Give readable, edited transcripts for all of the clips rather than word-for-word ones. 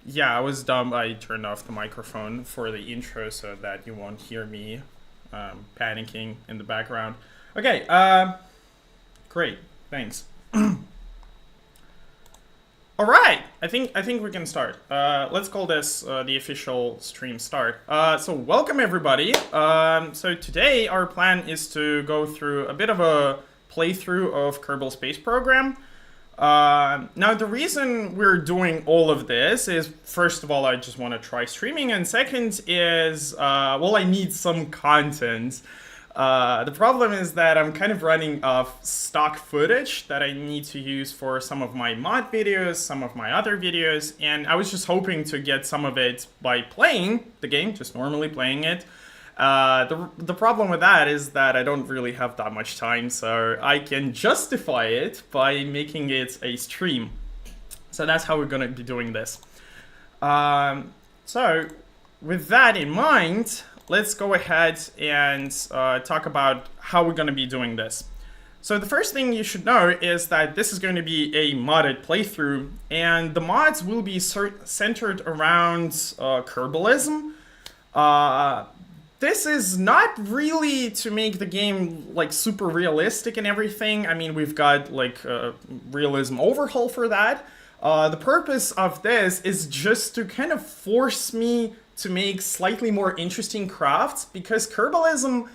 Yeah, I was dumb. I turned off the microphone for the intro so that you won't hear me panicking in the background. Okay, great. Thanks. All right, I think we can start. Let's call this the official stream start. So welcome everybody. So today our plan is to go through a bit of a playthrough of Kerbal Space Program. Now the reason we're doing all of this is, first of all, I just want to try streaming, and second is, well, I need some content. The problem is that I'm kind of running off stock footage that I need to use for some of my mod videos, some of my other videos, and I was just hoping to get some of it by playing the game, just normally playing it. The problem with that is that I don't really have that much time, so I can justify it by making it a stream. So that's how we're gonna be doing this. So with that in mind, let's go ahead and talk about how we're gonna be doing this. So the first thing you should know is that this is going to be a modded playthrough, and the mods will be centered around Kerbalism. This is not really to make the game like super realistic and everything. I mean, we've got like a realism overhaul for that. The purpose of this is just to kind of force me to make slightly more interesting crafts, because Kerbalism,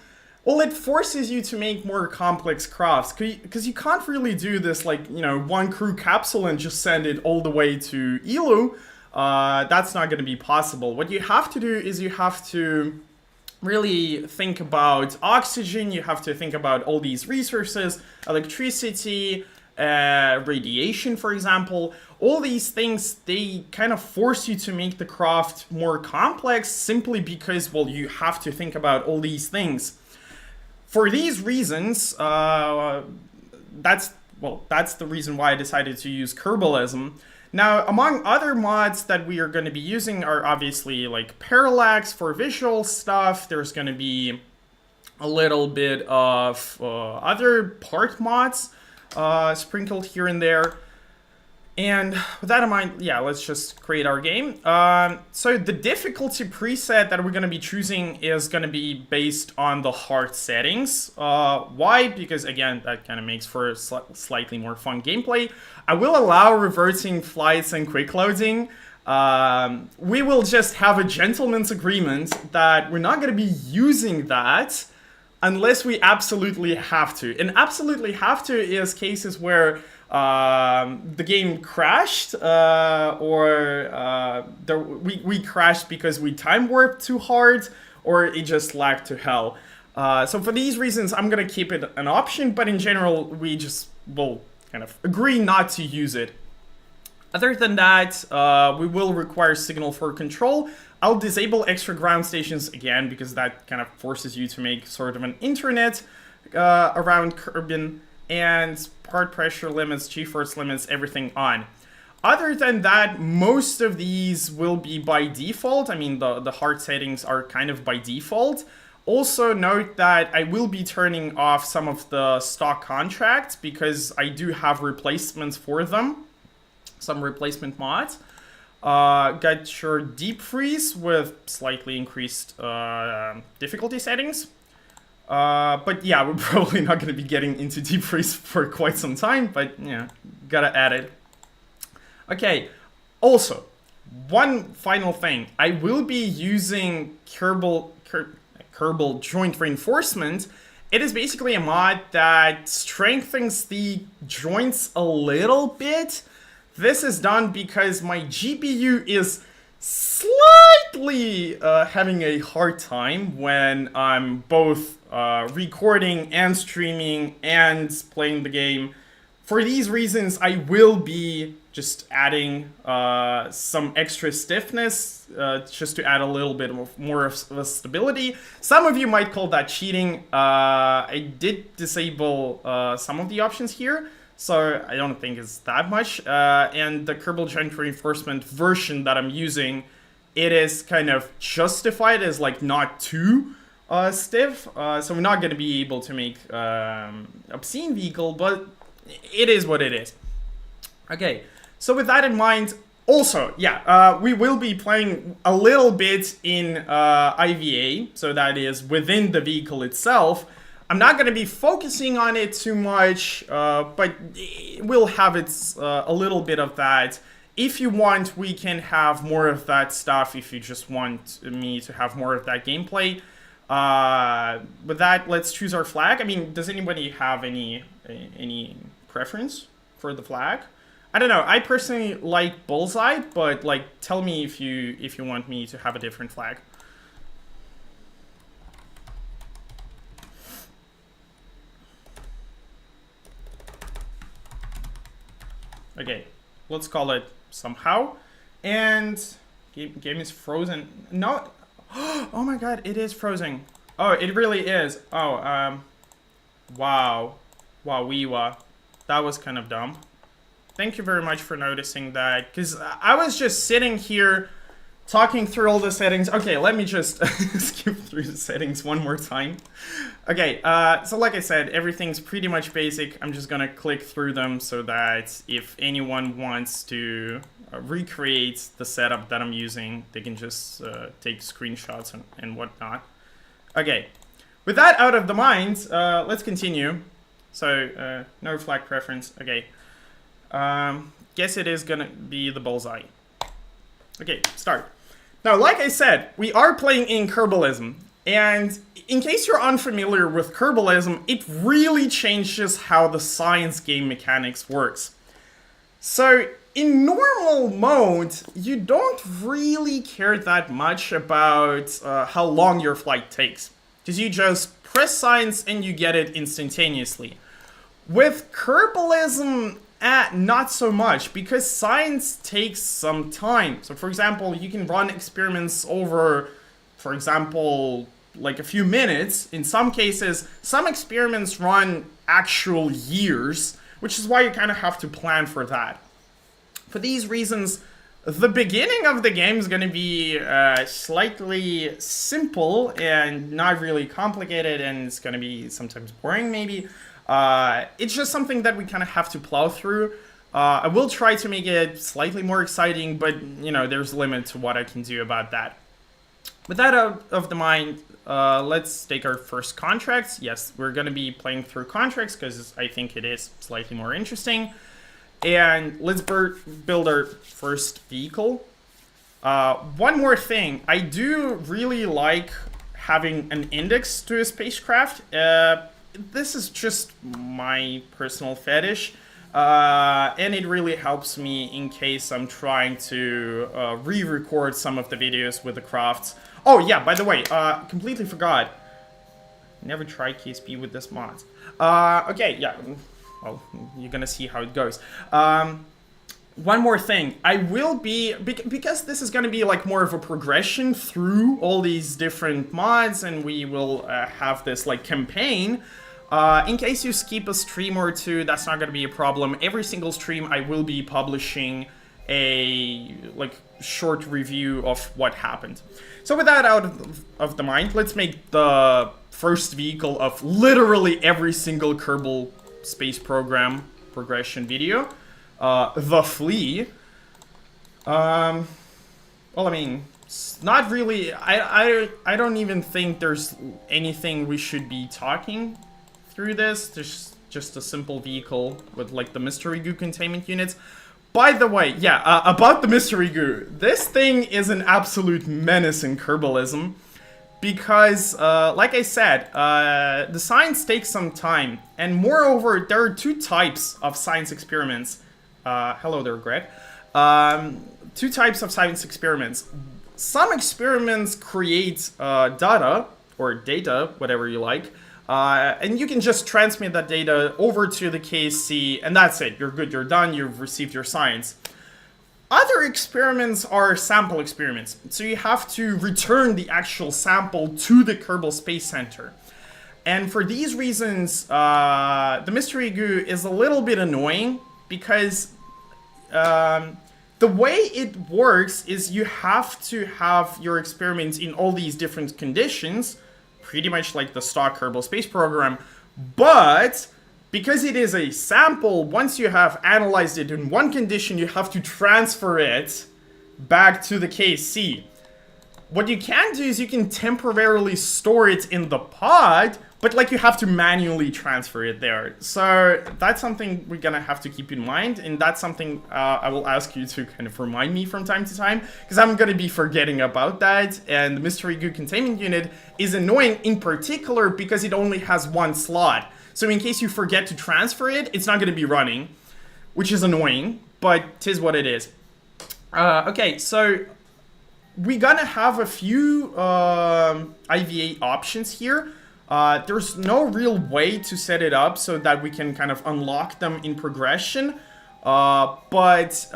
well, it forces you to make more complex crafts, because you can't really do this like, you know, one crew capsule and just send it all the way to Elu. That's not going to be possible. What you have to do is you have to really think about oxygen, you have to think about all these resources, electricity, radiation, for example. All these things, they kind of force you to make the craft more complex simply because, well, you have to think about all these things. For these reasons, that's the reason why I decided to use Kerbalism. Now, among other mods that we are going to be using are obviously like parallax for visual stuff. There's going to be a little bit of other part mods sprinkled here and there. And with that in mind, yeah, let's just create our game. So the difficulty preset that we're going to be choosing is going to be based on the hard settings. Why? Because again, that kind of makes for slightly more fun gameplay. I will allow reversing flights and quick loading. We will just have a gentleman's agreement that we're not going to be using that unless we absolutely have to. And absolutely have to is cases where the game crashed, or we crashed because we time warped too hard, or it just lagged to hell. So for these reasons, I'm gonna keep it an option, but in general, we just will kind of agree not to use it. Other than that, we will require signal for control. I'll disable extra ground stations again, because that kind of forces you to make sort of an internet around Kerbin, and part pressure limits, G-force limits, everything on. Other than that, most of these will be by default. I mean, the hard settings are kind of by default. Also note that I will be turning off some of the stock contracts because I do have replacements for them. Some replacement mods. Got your deep freeze with slightly increased difficulty settings. But yeah, we're probably not going to be getting into deep freeze for quite some time, but yeah, gotta add it. Okay, also, one final thing. I will be using Kerbal Joint Reinforcement. It is basically a mod that strengthens the joints a little bit. This is done because my GPU is slightly having a hard time when I'm both recording and streaming and playing the game. For these reasons, I will be just adding some extra stiffness, just to add a little bit more of stability. Some of you might call that cheating. I did disable some of the options here, so I don't think it's that much. And the Kerbal Joint Reinforcement version that I'm using, it is kind of justified as like not too stiff. So we're not going to be able to make obscene vehicle, but it is what it is. Okay, so with that in mind, Also, yeah, we will be playing a little bit in IVA, so that is within the vehicle itself. I'm not going to be focusing on it too much, but we'll have a little bit of that. If you want, we can have more of that stuff if you just want me to have more of that gameplay. With that, let's choose our flag. I mean, does anybody have any preference for the flag? I don't know. I personally like bullseye, but like, tell me if you want me to have a different flag. Okay, let's call it somehow. And game is frozen. No. Oh my god, it is frozen. Oh, it really is. Oh, wow. Wow, that was kind of dumb. Thank you very much for noticing that, because I was just sitting here talking through all the settings. Okay, let me just skip through the settings one more time. Okay, so like I said, everything's pretty much basic. I'm just gonna click through them so that if anyone wants to recreate the setup that I'm using, they can just take screenshots and whatnot. Okay, with that out of the mind, let's continue. So, no flag preference. Okay. Guess it is gonna be the bullseye. Okay, start. Now, like I said, we are playing in Kerbalism, and in case you're unfamiliar with Kerbalism, it really changes how the science game mechanics works. So, in normal mode, you don't really care that much about how long your flight takes, because you just press science and you get it instantaneously. With Kerbalism, not so much, because science takes some time. So for example, you can run experiments over, for example, like a few minutes. In some cases, some experiments run actual years, which is why you kind of have to plan for that. For these reasons, the beginning of the game is going to be slightly simple and not really complicated, and it's going to be sometimes boring maybe. It's just something that we kind of have to plow through. I will try to make it slightly more exciting, but, you know, there's a limit to what I can do about that. With that out of the mind, let's take our first contracts. Yes, we're going to be playing through contracts because I think it is slightly more interesting. And let's build our first vehicle. One more thing. I do really like having an index to a spacecraft. This is just my personal fetish, and it really helps me in case I'm trying to re-record some of the videos with the crafts. Oh yeah, by the way, completely forgot. Never tried KSP with this mod. Okay, yeah, well, you're gonna see how it goes. One more thing, I will be, because this is going to be like more of a progression through all these different mods, and we will have this like campaign. In case you skip a stream or two, that's not going to be a problem. Every single stream I will be publishing a like short review of what happened. So with that out of the mind, let's make the first vehicle of literally every single Kerbal Space Program progression video. The Flea. Well, I mean, it's not really. I don't even think there's anything we should be talking through this. There's just a simple vehicle with like the mystery goo containment units. By the way, yeah, about the mystery goo, this thing is an absolute menace in Kerbalism. Because, like I said, the science takes some time. And moreover, there are two types of science experiments. Hello there, Greg. Two types of science experiments. Some experiments create data, or data, whatever you like, and you can just transmit that data over to the KSC, and that's it. You're good, you're done, you've received your science. Other experiments are sample experiments, so you have to return the actual sample to the Kerbal Space Center. And for these reasons, the mystery goo is a little bit annoying, because the way it works is you have to have your experiments in all these different conditions, pretty much like the stock Kerbal Space Program, but because it is a sample, once you have analyzed it in one condition, you have to transfer it back to the KC. What you can do is you can temporarily store it in the pod, but like you have to manually transfer it there. So that's something we're gonna have to keep in mind, and that's something I will ask you to kind of remind me from time to time, because I'm gonna be forgetting about that. And the mystery goo containment unit is annoying in particular because it only has one slot. So in case you forget to transfer it, it's not gonna be running, which is annoying, but 'tis what it is. Okay, so we're gonna have a few IVA options here. There's no real way to set it up so that we can kind of unlock them in progression. But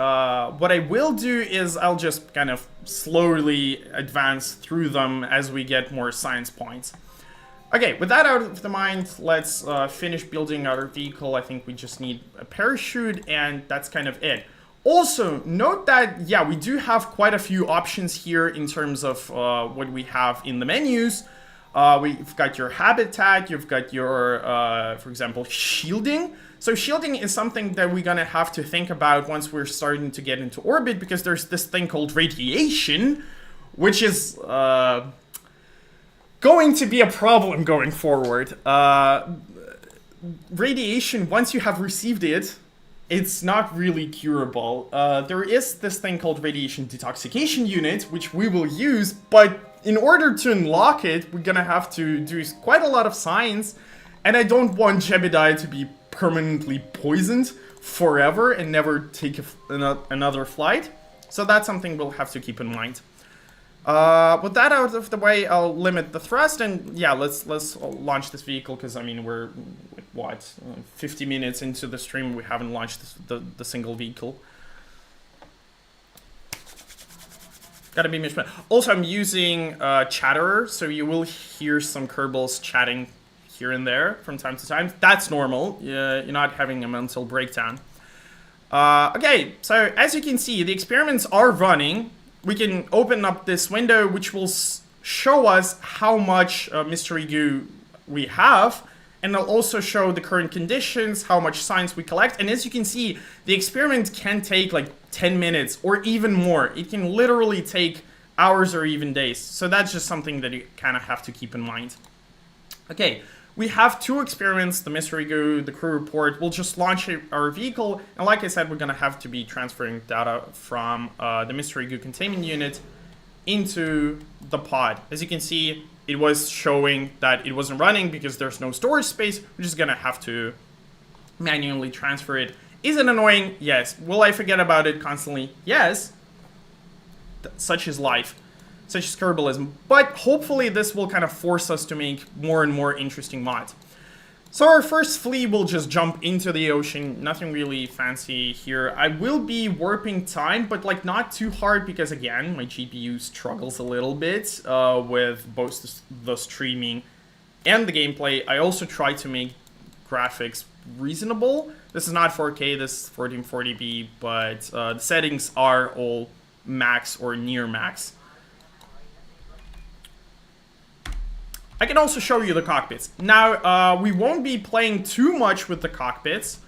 what I will do is I'll just kind of slowly advance through them as we get more science points. Okay, with that out of the mind, let's finish building our vehicle. I think we just need a parachute, and that's kind of it. Also, note that, yeah, we do have quite a few options here in terms of what we have in the menus. We've got your habitat, you've got your, for example, shielding. So shielding is something that we're gonna have to think about once we're starting to get into orbit, because there's this thing called radiation, which is going to be a problem going forward. Radiation, once you have received it, it's not really curable. There is this thing called radiation detoxification unit, which we will use, but in order to unlock it, we're gonna have to do quite a lot of science, and I don't want Jebediah to be permanently poisoned forever and never take another flight. So that's something we'll have to keep in mind. With that out of the way, I'll limit the thrust, and yeah, let's launch this vehicle, because I mean we're what 50 minutes into the stream, we haven't launched the single vehicle. Gotta be misspent. Also, I'm using Chatterer, so you will hear some Kerbals chatting here and there from time to time. That's normal. You're not having a mental breakdown. Okay, so as you can see, the experiments are running. We can open up this window, which will show us how much mystery goo we have, and it'll also show the current conditions, how much science we collect. And as you can see, the experiment can take like 10 minutes or even more. It can literally take hours or even days. So that's just something that you kind of have to keep in mind. Okay, we have two experiments, the mystery goo, the crew report. We'll just launch our vehicle, and like I said, we're gonna have to be transferring data from the mystery goo containment unit into the pod. As you can see, it was showing that it wasn't running because there's no storage space. We're just gonna have to manually transfer it. Is it annoying? Yes. Will I forget about it constantly? Yes. Such is life. Such as Kerbalism. But hopefully this will kind of force us to make more and more interesting mods. So our first fleet will just jump into the ocean. Nothing really fancy here. I will be warping time, but like not too hard, because again, my GPU struggles a little bit with both the streaming and the gameplay. I also try to make graphics reasonable. This is not 4K, this is 1440p, but the settings are all max or near max. I can also show you the cockpits. Now, we won't be playing too much with the cockpits,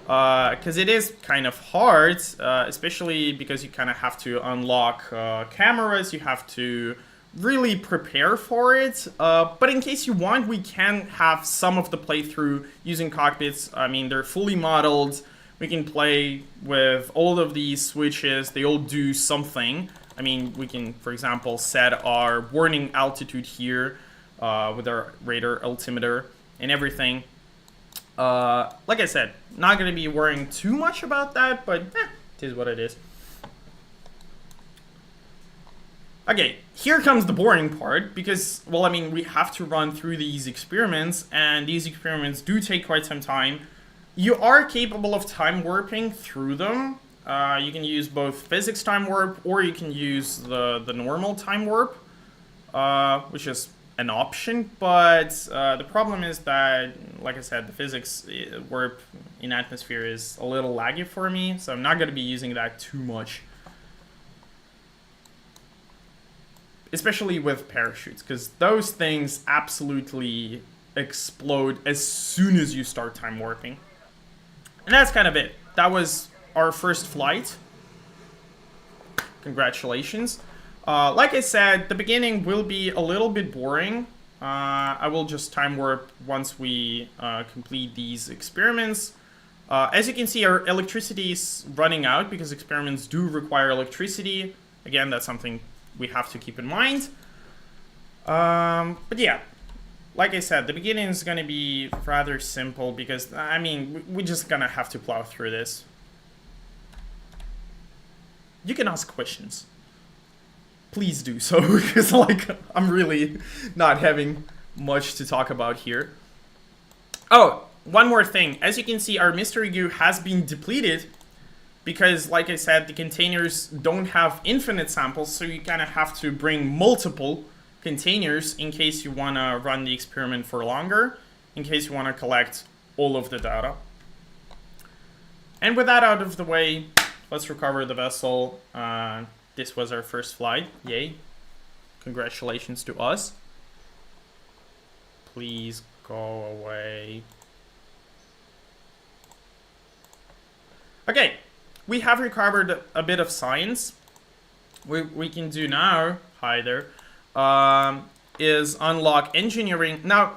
because it is kind of hard, especially because you kind of have to unlock cameras, you have to really prepare for it. But in case you want, we can have some of the playthrough using cockpits. I mean, they're fully modeled. We can play with all of these switches. They all do something. I mean, we can, for example, set our warning altitude here. With our radar altimeter and everything. Like I said, not going to be worrying too much about that, but it is what it is. Okay, here comes the boring part, because, well, I mean, we have to run through these experiments, and these experiments do take quite some time. You are capable of time warping through them. You can use both physics time warp, or you can use the normal time warp, which is an option, but the problem is that, like I said, the physics warp in atmosphere is a little laggy for me, so I'm not going to be using that too much. Especially with parachutes, because those things absolutely explode as soon as you start time warping. And that's kind of it. That was our first flight. Congratulations. Like I said, the beginning will be a little bit boring. I will just time warp once we complete these experiments. As you can see, our electricity is running out because experiments do require electricity. Again, that's something we have to keep in mind. But yeah, like I said, the beginning is going to be rather simple because, I mean, we're just going to have to plow through this. You can ask questions. Please do so, because like I'm really not having much to talk about here. Oh, one more thing. As you can see, our mystery goo has been depleted because, like I said, the containers don't have infinite samples, so you kind of have to bring multiple containers in case you want to run the experiment for longer, in case you want to collect all of the data. And with that out of the way, let's recover the vessel. This was our first flight. Yay. Congratulations to us. Please go away. Okay, we have recovered a bit of science. We can do now, hi there, is unlock engineering. Now,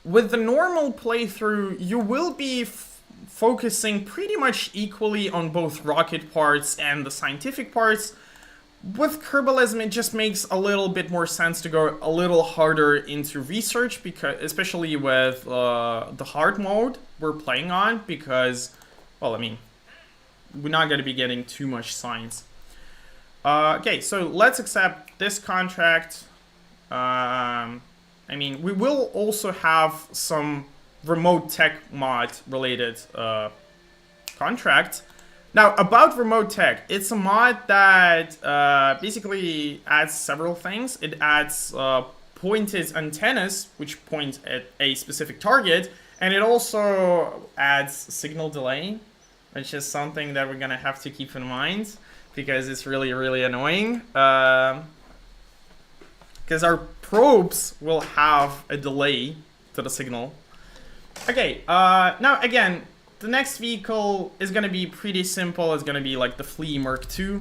with the normal playthrough, you will be focusing pretty much equally on both rocket parts and the scientific parts. With Kerbalism, it just makes a little bit more sense to go a little harder into research, because especially with the hard mode we're playing on, because, well, I mean, we're not going to be getting too much science. Okay, so let's accept this contract. I mean, we will also have some remote tech mod related contract. Now, about remote tech, it's a mod that basically adds several things. It adds pointed antennas, which point at a specific target, and it also adds signal delay, which is something that we're gonna have to keep in mind because it's really, really annoying. Because our probes will have a delay to the signal. Okay, now again, the next vehicle is gonna be pretty simple. It's gonna be like the Flea Mark II.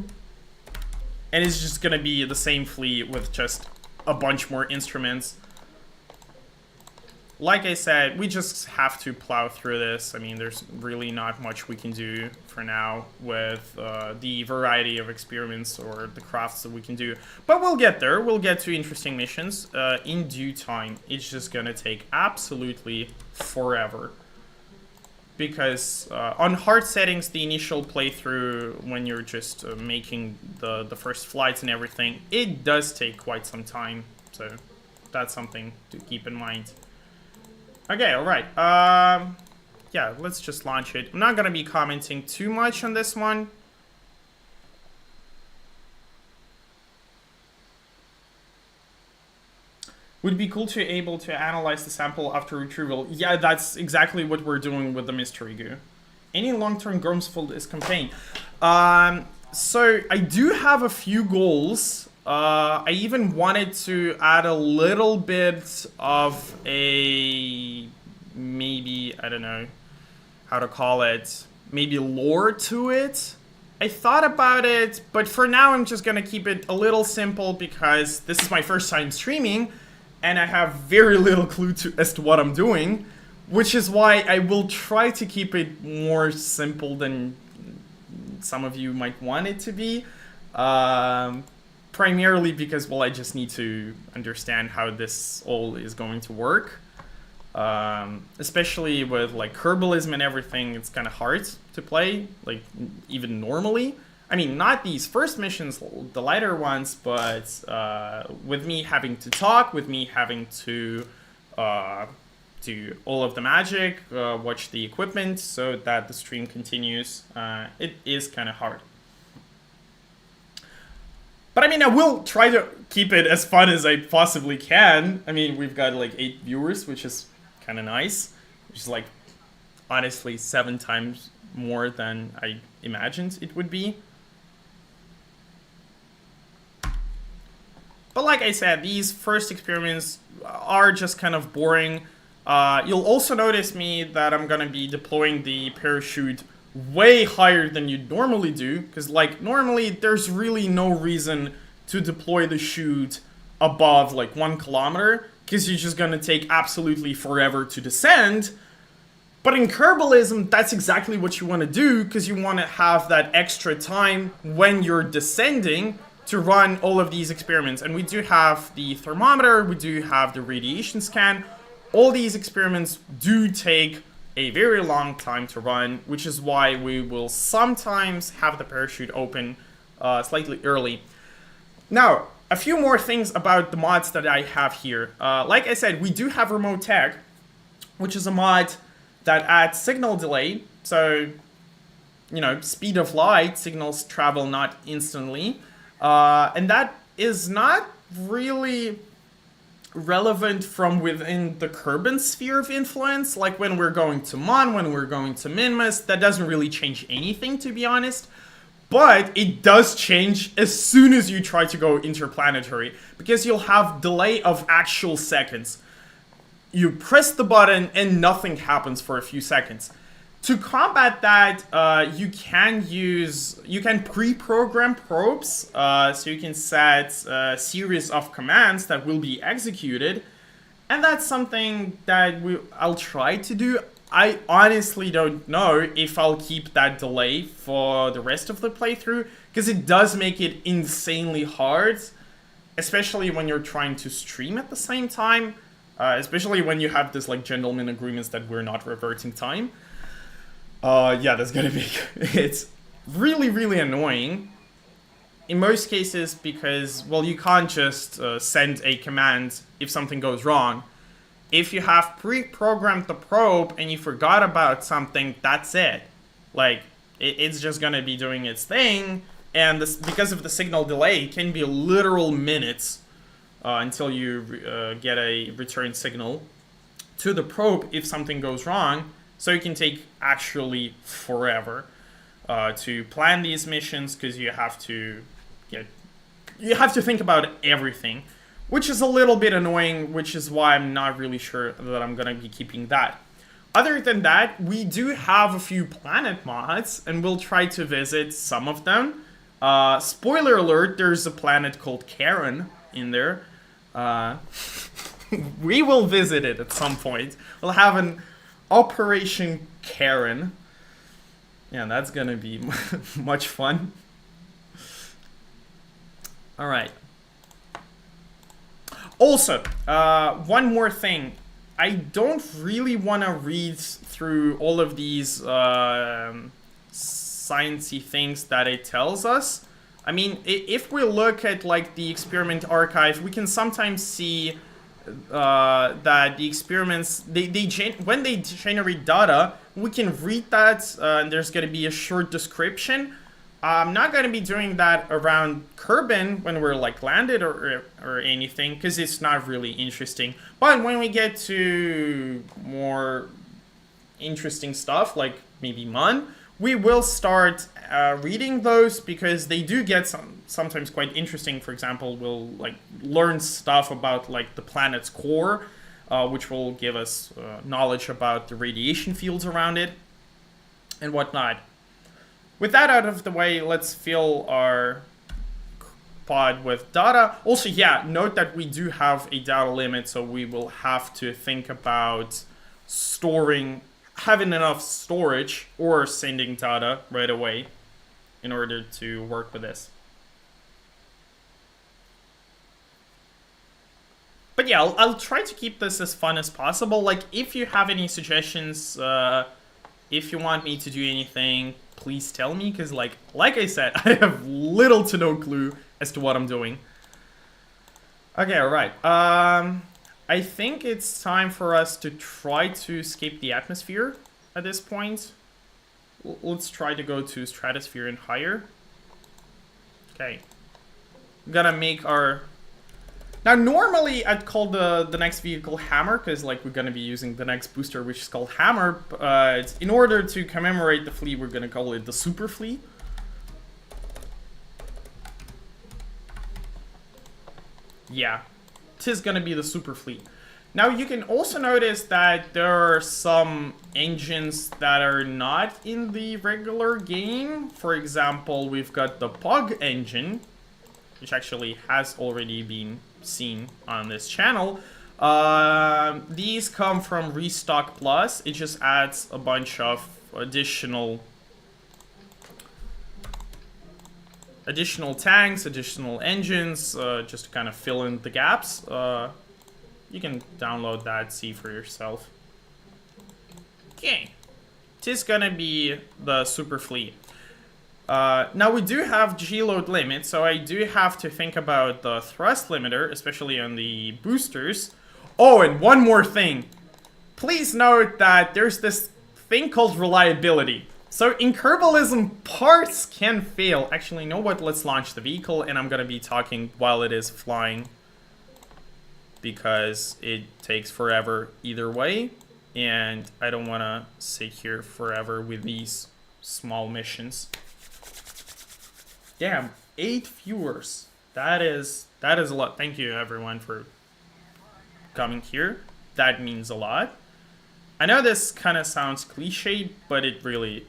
And it's just gonna be the same Flea with just a bunch more instruments. Like I said, we just have to plow through this. I mean, there's really not much we can do for now with the variety of experiments or the crafts that we can do. But we'll get there. We'll get to interesting missions in due time. It's just gonna take absolutely forever. Because on hard settings, the initial playthrough, when you're just making the first flights and everything, it does take quite some time. So that's something to keep in mind. Okay, alright. Yeah, let's just launch it. I'm not gonna be commenting too much on this one. Would be cool to be able to analyze the sample after retrieval. Yeah, that's exactly what we're doing with the mystery goo. Any long-term goals for this campaign? So I do have a few goals. I even wanted to add a little bit of a, maybe, I don't know how to call it, maybe lore to it. I thought about it, but for now I'm just gonna keep it a little simple because this is my first time streaming and I have very little clue as to what I'm doing, which is why I will try to keep it more simple than some of you might want it to be. Primarily because, well, I just need to understand how this all is going to work. Especially with like Kerbalism and everything, it's kind of hard to play, like even normally. I mean, not these first missions, the lighter ones, but with me having to talk, with me having to do all of the magic, watch the equipment so that the stream continues, it is kind of hard. But I mean, I will try to keep it as fun as I possibly can. I mean, we've got like 8 viewers, which is kind of nice. Which is like, honestly, 7 times more than I imagined it would be. But like I said, these first experiments are just kind of boring. You'll also notice me that I'm gonna be deploying the parachute way higher than you'd normally do, because like normally there's really no reason to deploy the chute above like 1 kilometer, because you're just gonna take absolutely forever to descend. But in Kerbalism, that's exactly what you want to do, because you want to have that extra time when you're descending to run all of these experiments. And we do have the thermometer, we do have the radiation scan. All these experiments do take a very long time to run, which is why we will sometimes have the parachute open slightly early. Now, a few more things about the mods that I have here. Like I said, we do have Remote Tech, which is a mod that adds signal delay. So, you know, speed of light, signals travel not instantly. And that is not really relevant from within the Kerbin sphere of influence. Like when we're going to Mon, when we're going to Minmus, that doesn't really change anything, to be honest. But it does change as soon as you try to go interplanetary, because you'll have delay of actual seconds. You press the button and nothing happens for a few seconds. To combat that, you can pre-program probes, so you can set a series of commands that will be executed, and that's something that I'll try to do. I honestly don't know if I'll keep that delay for the rest of the playthrough, because it does make it insanely hard, especially when you're trying to stream at the same time, especially when you have this like gentleman agreements that we're not reverting time. Yeah, that's gonna be, it's really, really annoying in most cases, because, well, you can't just send a command if something goes wrong. If you have pre-programmed the probe and you forgot about something, that's it. Like, it's just gonna be doing its thing, and this, because of the signal delay, it can be literal minutes until you get a return signal to the probe if something goes wrong. So it can take actually forever to plan these missions, because you have to think about everything, which is a little bit annoying, which is why I'm not really sure that I'm gonna be keeping that. Other than that, we do have a few planet mods, and we'll try to visit some of them. Spoiler alert, there's a planet called Karen in there. We will visit it at some point. We'll have an Operation Karen. Yeah, that's gonna be much fun. Alright. Also, one more thing. I don't really want to read through all of these sciencey things that it tells us. I mean, if we look at like the experiment archive, we can sometimes see that the experiments, when they generate data, we can read that, and there's going to be a short description. I'm not going to be doing that around Kerbin when we're like landed or anything, because it's not really interesting. But when we get to more interesting stuff, like maybe Mun, we will start reading those, because they do get sometimes quite interesting. For example, we'll like learn stuff about like the planet's core, which will give us knowledge about the radiation fields around it and whatnot. With that out of the way, let's fill our pod with data. Also, yeah, note that we do have a data limit, so we will have to think about having enough storage or sending data right away in order to work with this. But yeah, I'll try to keep this as fun as possible. Like, if you have any suggestions, if you want me to do anything, please tell me, because like I said, I have little to no clue as to what I'm doing. Okay, alright. I think it's time for us to try to escape the atmosphere at this point. Let's try to go to stratosphere and higher. Okay. I'm gonna make our... Now, normally I'd call the next vehicle Hammer, because like we're gonna be using the next booster, which is called Hammer. But in order to commemorate the fleet, we're gonna call it the Super Fleet. yeah, it is gonna be the super fleet. Now you can also notice that there are some engines that are not in the regular game. For example, we've got the Pug engine, which actually has already been seen on this channel. These come from Restock Plus. It just adds a bunch of additional tanks, additional engines, just to kind of fill in the gaps. You can download that, see for yourself. Okay, it is gonna be the super fleet. Now we do have G-load limit, so I do have to think about the thrust limiter, especially on the boosters. Oh, and one more thing. Please note that there's this thing called reliability. So in Kerbalism, parts can fail. Actually, you know what? Let's launch the vehicle, and I'm gonna be talking while it is flying, because it takes forever either way, and I don't want to sit here forever with these small missions. Damn, 8 viewers. That is a lot. Thank you everyone for coming here. That means a lot. I know this kind of sounds cliche, but it really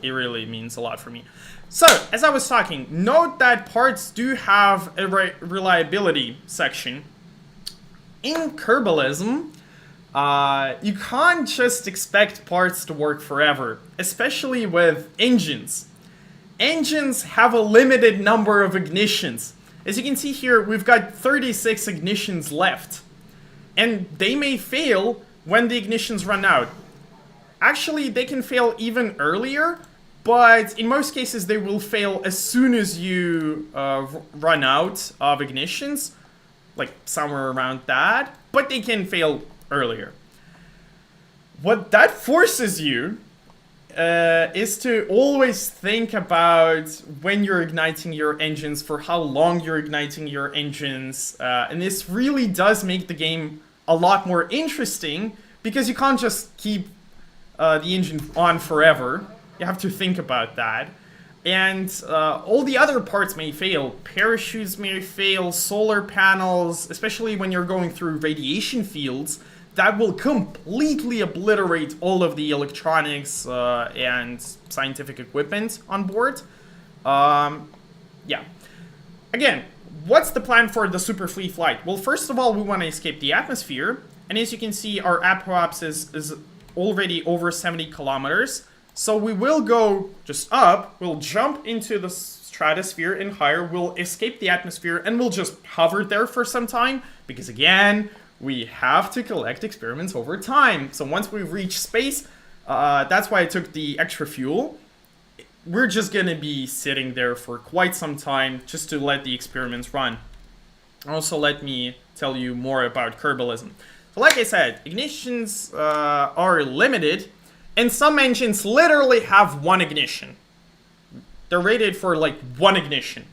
means a lot for me. So, as I was talking, note that parts do have a reliability section. In Kerbalism, you can't just expect parts to work forever, especially with engines. Engines have a limited number of ignitions. As you can see here, we've got 36 ignitions left. And they may fail when the ignitions run out. Actually, they can fail even earlier, but in most cases they will fail as soon as you run out of ignitions. Like somewhere around that, but they can fail earlier. What that forces you is to always think about when you're igniting your engines, for how long you're igniting your engines, and this really does make the game a lot more interesting, because you can't just keep the engine on forever. You have to think about that. And all the other parts may fail. Parachutes may fail, solar panels, especially when you're going through radiation fields, that will completely obliterate all of the electronics and scientific equipment on board. Yeah. Again, what's the plan for the super fleet flight? Well, first of all, we want to escape the atmosphere. And as you can see, our apoapsis is already over 70 kilometers. So we will go just up, we'll jump into the stratosphere and higher, we'll escape the atmosphere, and we'll just hover there for some time, because again, we have to collect experiments over time. So once we reach space, that's why I took the extra fuel. We're just gonna be sitting there for quite some time just to let the experiments run. Also, let me tell you more about Kerbalism. So like I said, ignitions are limited. And some engines literally have one ignition. They're rated for like one ignition.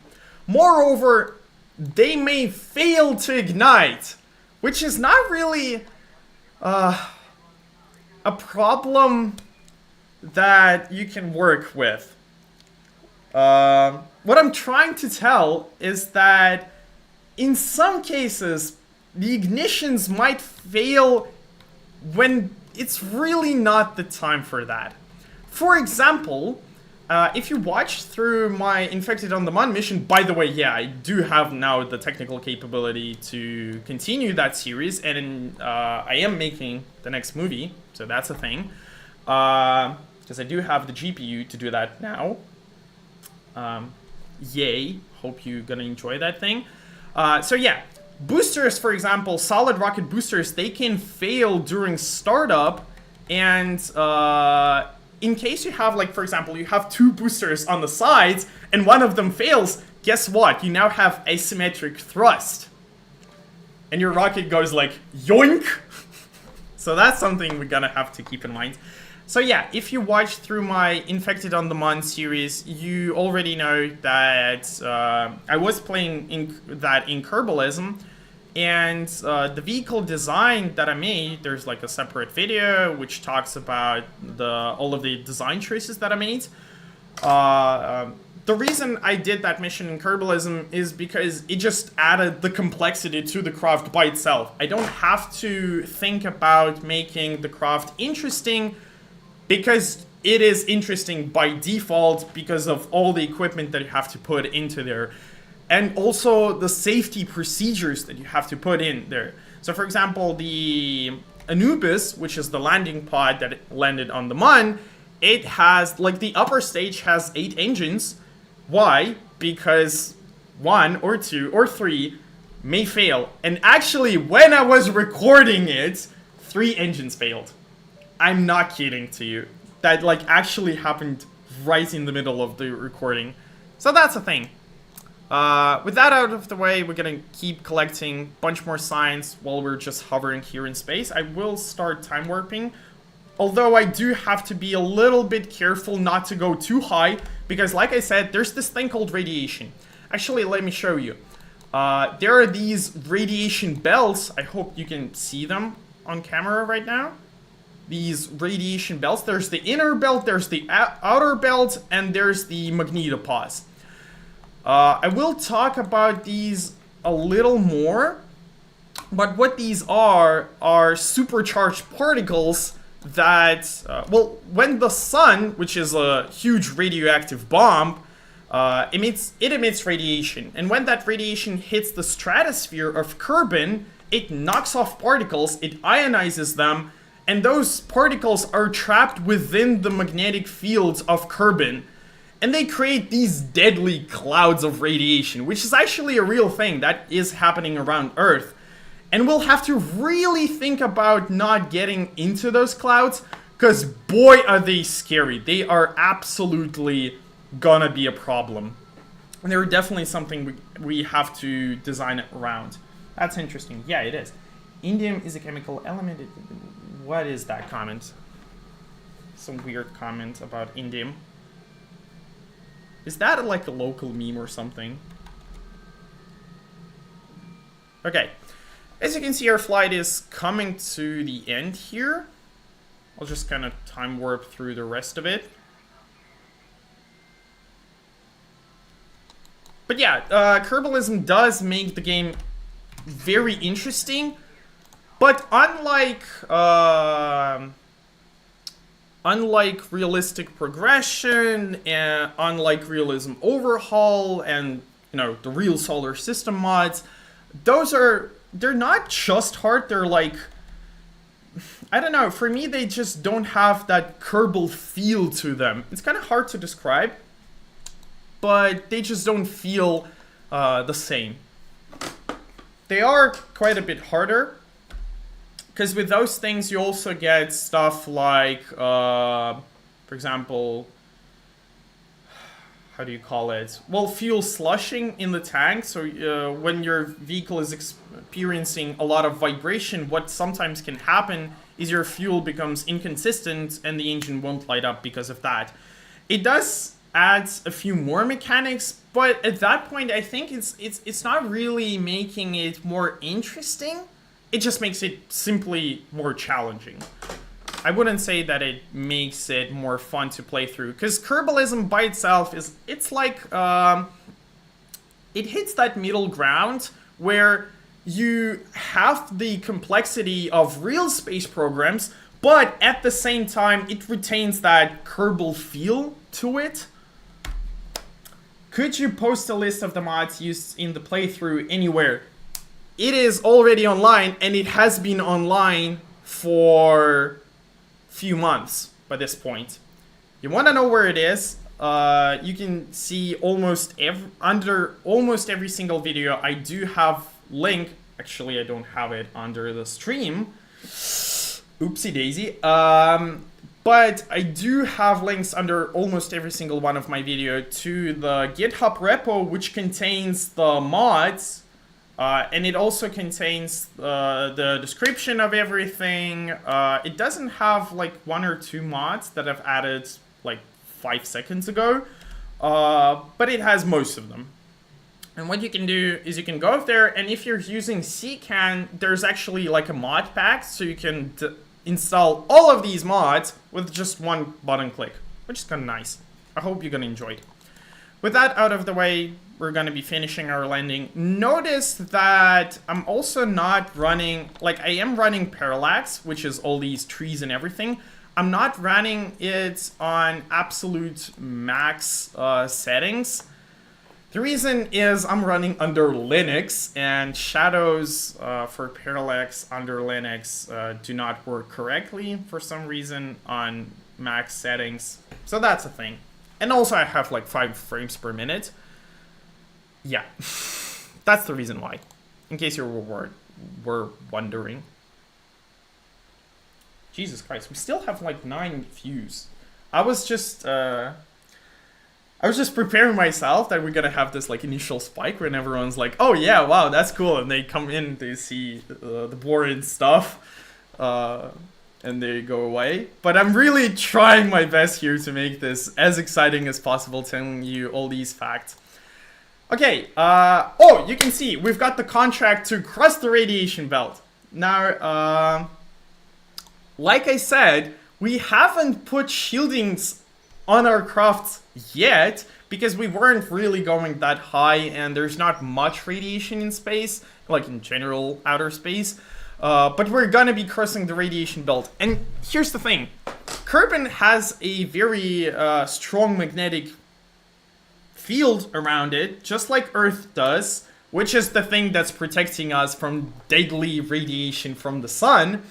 Moreover, they may fail to ignite, which is not really a problem that you can work with. What I'm trying to tell is that in some cases, the ignitions might fail when it's really not the time for that. For example, if you watch through my Infected on the Mun mission, by the way, yeah, I do have now the technical capability to continue that series, and I am making the next movie, so that's a thing. Because I do have the GPU to do that now. Yay, hope you're gonna enjoy that thing. So yeah. Boosters, for example, solid rocket boosters, they can fail during startup, and in case you have, like, for example, you have 2 boosters on the sides, and one of them fails, guess what? You now have asymmetric thrust. And your rocket goes like, yoink! So that's something we're gonna have to keep in mind. So yeah, if you watch through my Infected on the Mun series, you already know that I was playing in Kerbalism, and the vehicle design that I made, there's like a separate video which talks about all of the design choices that I made. The reason I did that mission in Kerbalism is because it just added the complexity to the craft by itself. I don't have to think about making the craft interesting because it is interesting by default because of all the equipment that you have to put into there. And also the safety procedures that you have to put in there. So for example, the Anubis, which is the landing pod that landed on the Mun, it has, like, the upper stage has 8 engines. Why? Because 1 or 2 or 3 may fail. And actually, when I was recording it, 3 engines failed. I'm not kidding to you. That, like, actually happened right in the middle of the recording. So that's a thing. With that out of the way, we're gonna keep collecting a bunch more signs while we're just hovering here in space. I will start time warping. Although I do have to be a little bit careful not to go too high, because like I said, there's this thing called radiation. Actually, let me show you. There are these radiation belts. I hope you can see them on camera right now. These radiation belts. There's the inner belt, there's the outer belt, and there's the magnetopause. I will talk about these a little more, but what these are supercharged particles that, well, when the sun, which is a huge radioactive bomb, emits radiation. And when that radiation hits the stratosphere of Kerbin, it knocks off particles, it ionizes them, and those particles are trapped within the magnetic fields of Kerbin. And they create these deadly clouds of radiation, which is actually a real thing that is happening around Earth. And we'll have to really think about not getting into those clouds, because boy are they scary. They are absolutely gonna be a problem. And they're definitely something we have to design it around. That's interesting. Yeah, it is. Indium is a chemical element. What is that comment? Some weird comment about indium. Is that like a local meme or something? Okay. As you can see, our flight is coming to the end here. I'll just kind of time warp through the rest of it. But yeah, Kerbalism does make the game very interesting. But unlike realistic progression, and unlike realism overhaul, and the real solar system mods, they're not just hard. They're like, I don't know. For me, they just don't have that Kerbal feel to them. It's kind of hard to describe, but they just don't feel the same. They are quite a bit harder. Because with those things, you also get stuff like, for example, how do you call it? Well, fuel slushing in the tank. So when your vehicle is experiencing a lot of vibration, what sometimes can happen is your fuel becomes inconsistent and the engine won't light up because of that. It does add a few more mechanics, but at that point, I think it's not really making it more interesting. It just makes it simply more challenging. I wouldn't say that it makes it more fun to play through, because Kerbalism by itself it's like, it hits that middle ground where you have the complexity of real space programs, but at the same time, it retains that Kerbal feel to it. Could you post a list of the mods used in the playthrough anywhere? It is already online, and it has been online for a few months by this point. You want to know where it is? You can see under almost every single video. I do have link. Actually, I don't have it under the stream. Oopsie daisy. But I do have links under almost every single one of my video to the GitHub repo, which contains the mods. And it also contains the description of everything. It doesn't have like 1 or 2 mods that I've added like 5 seconds ago, but it has most of them. And what you can do is you can go up there, and if you're using CCAN, there's actually like a mod pack, so you can install all of these mods with just one button click, which is kind of nice. I hope you're gonna enjoy it. With that out of the way, we're gonna be finishing our landing. Notice that I'm also not running, like I am running parallax, which is all these trees and everything. I'm not running it on absolute max settings. The reason is I'm running under Linux, and shadows for parallax under Linux do not work correctly for some reason on max settings. So that's a thing. And also I have like 5 frames per minute. Yeah, that's the reason why, in case you were wondering. Jesus Christ, we still have like 9 views. I was just preparing myself that we're gonna have this like initial spike when everyone's like, oh yeah, wow, that's cool, and they come in, they see the boring stuff, and they go away. But I'm really trying my best here to make this as exciting as possible, telling you all these facts. Okay, oh, you can see, we've got the contract to cross the radiation belt. Now, like I said, we haven't put shieldings on our crafts yet, because we weren't really going that high, and there's not much radiation in space, like in general outer space. But we're gonna be crossing the radiation belt. And here's the thing. Kerbin has a very strong magnetic field around it, just like Earth does, which is the thing that's protecting us from deadly radiation from the sun.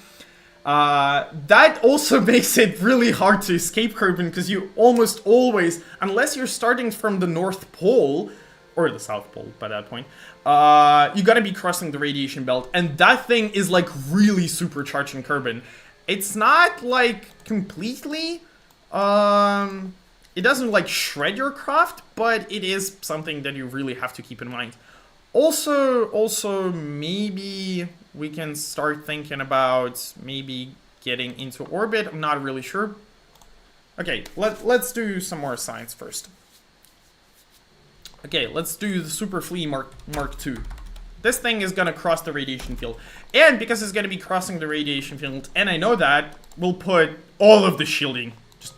That also makes it really hard to escape Kerbin, because you almost always, unless you're starting from the North Pole, or the South Pole by that point, you gotta be crossing the radiation belt, and that thing is like really supercharging Kerbin. It's not like completely, it doesn't like shred your craft, but it is something that you really have to keep in mind. Also, maybe we can start thinking about maybe getting into orbit. I'm not really sure. Okay, let's do some more science first. Okay, let's do the Super Flea Mark II. This thing is gonna cross the radiation field. And because it's gonna be crossing the radiation field, and I know that, we'll put all of the shielding. Just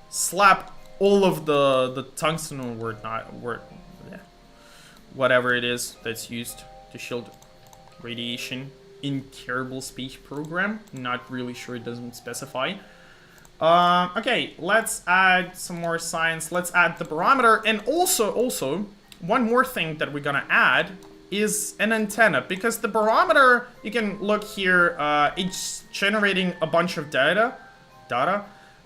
slap all of the tungsten whatever it is that's used to shield radiation in Kerbal Space Program. Not really sure, it doesn't specify. Okay, let's add some more science. Let's add the barometer, and also one more thing that we're gonna add is an antenna, because the barometer, you can look here, it's generating a bunch of data,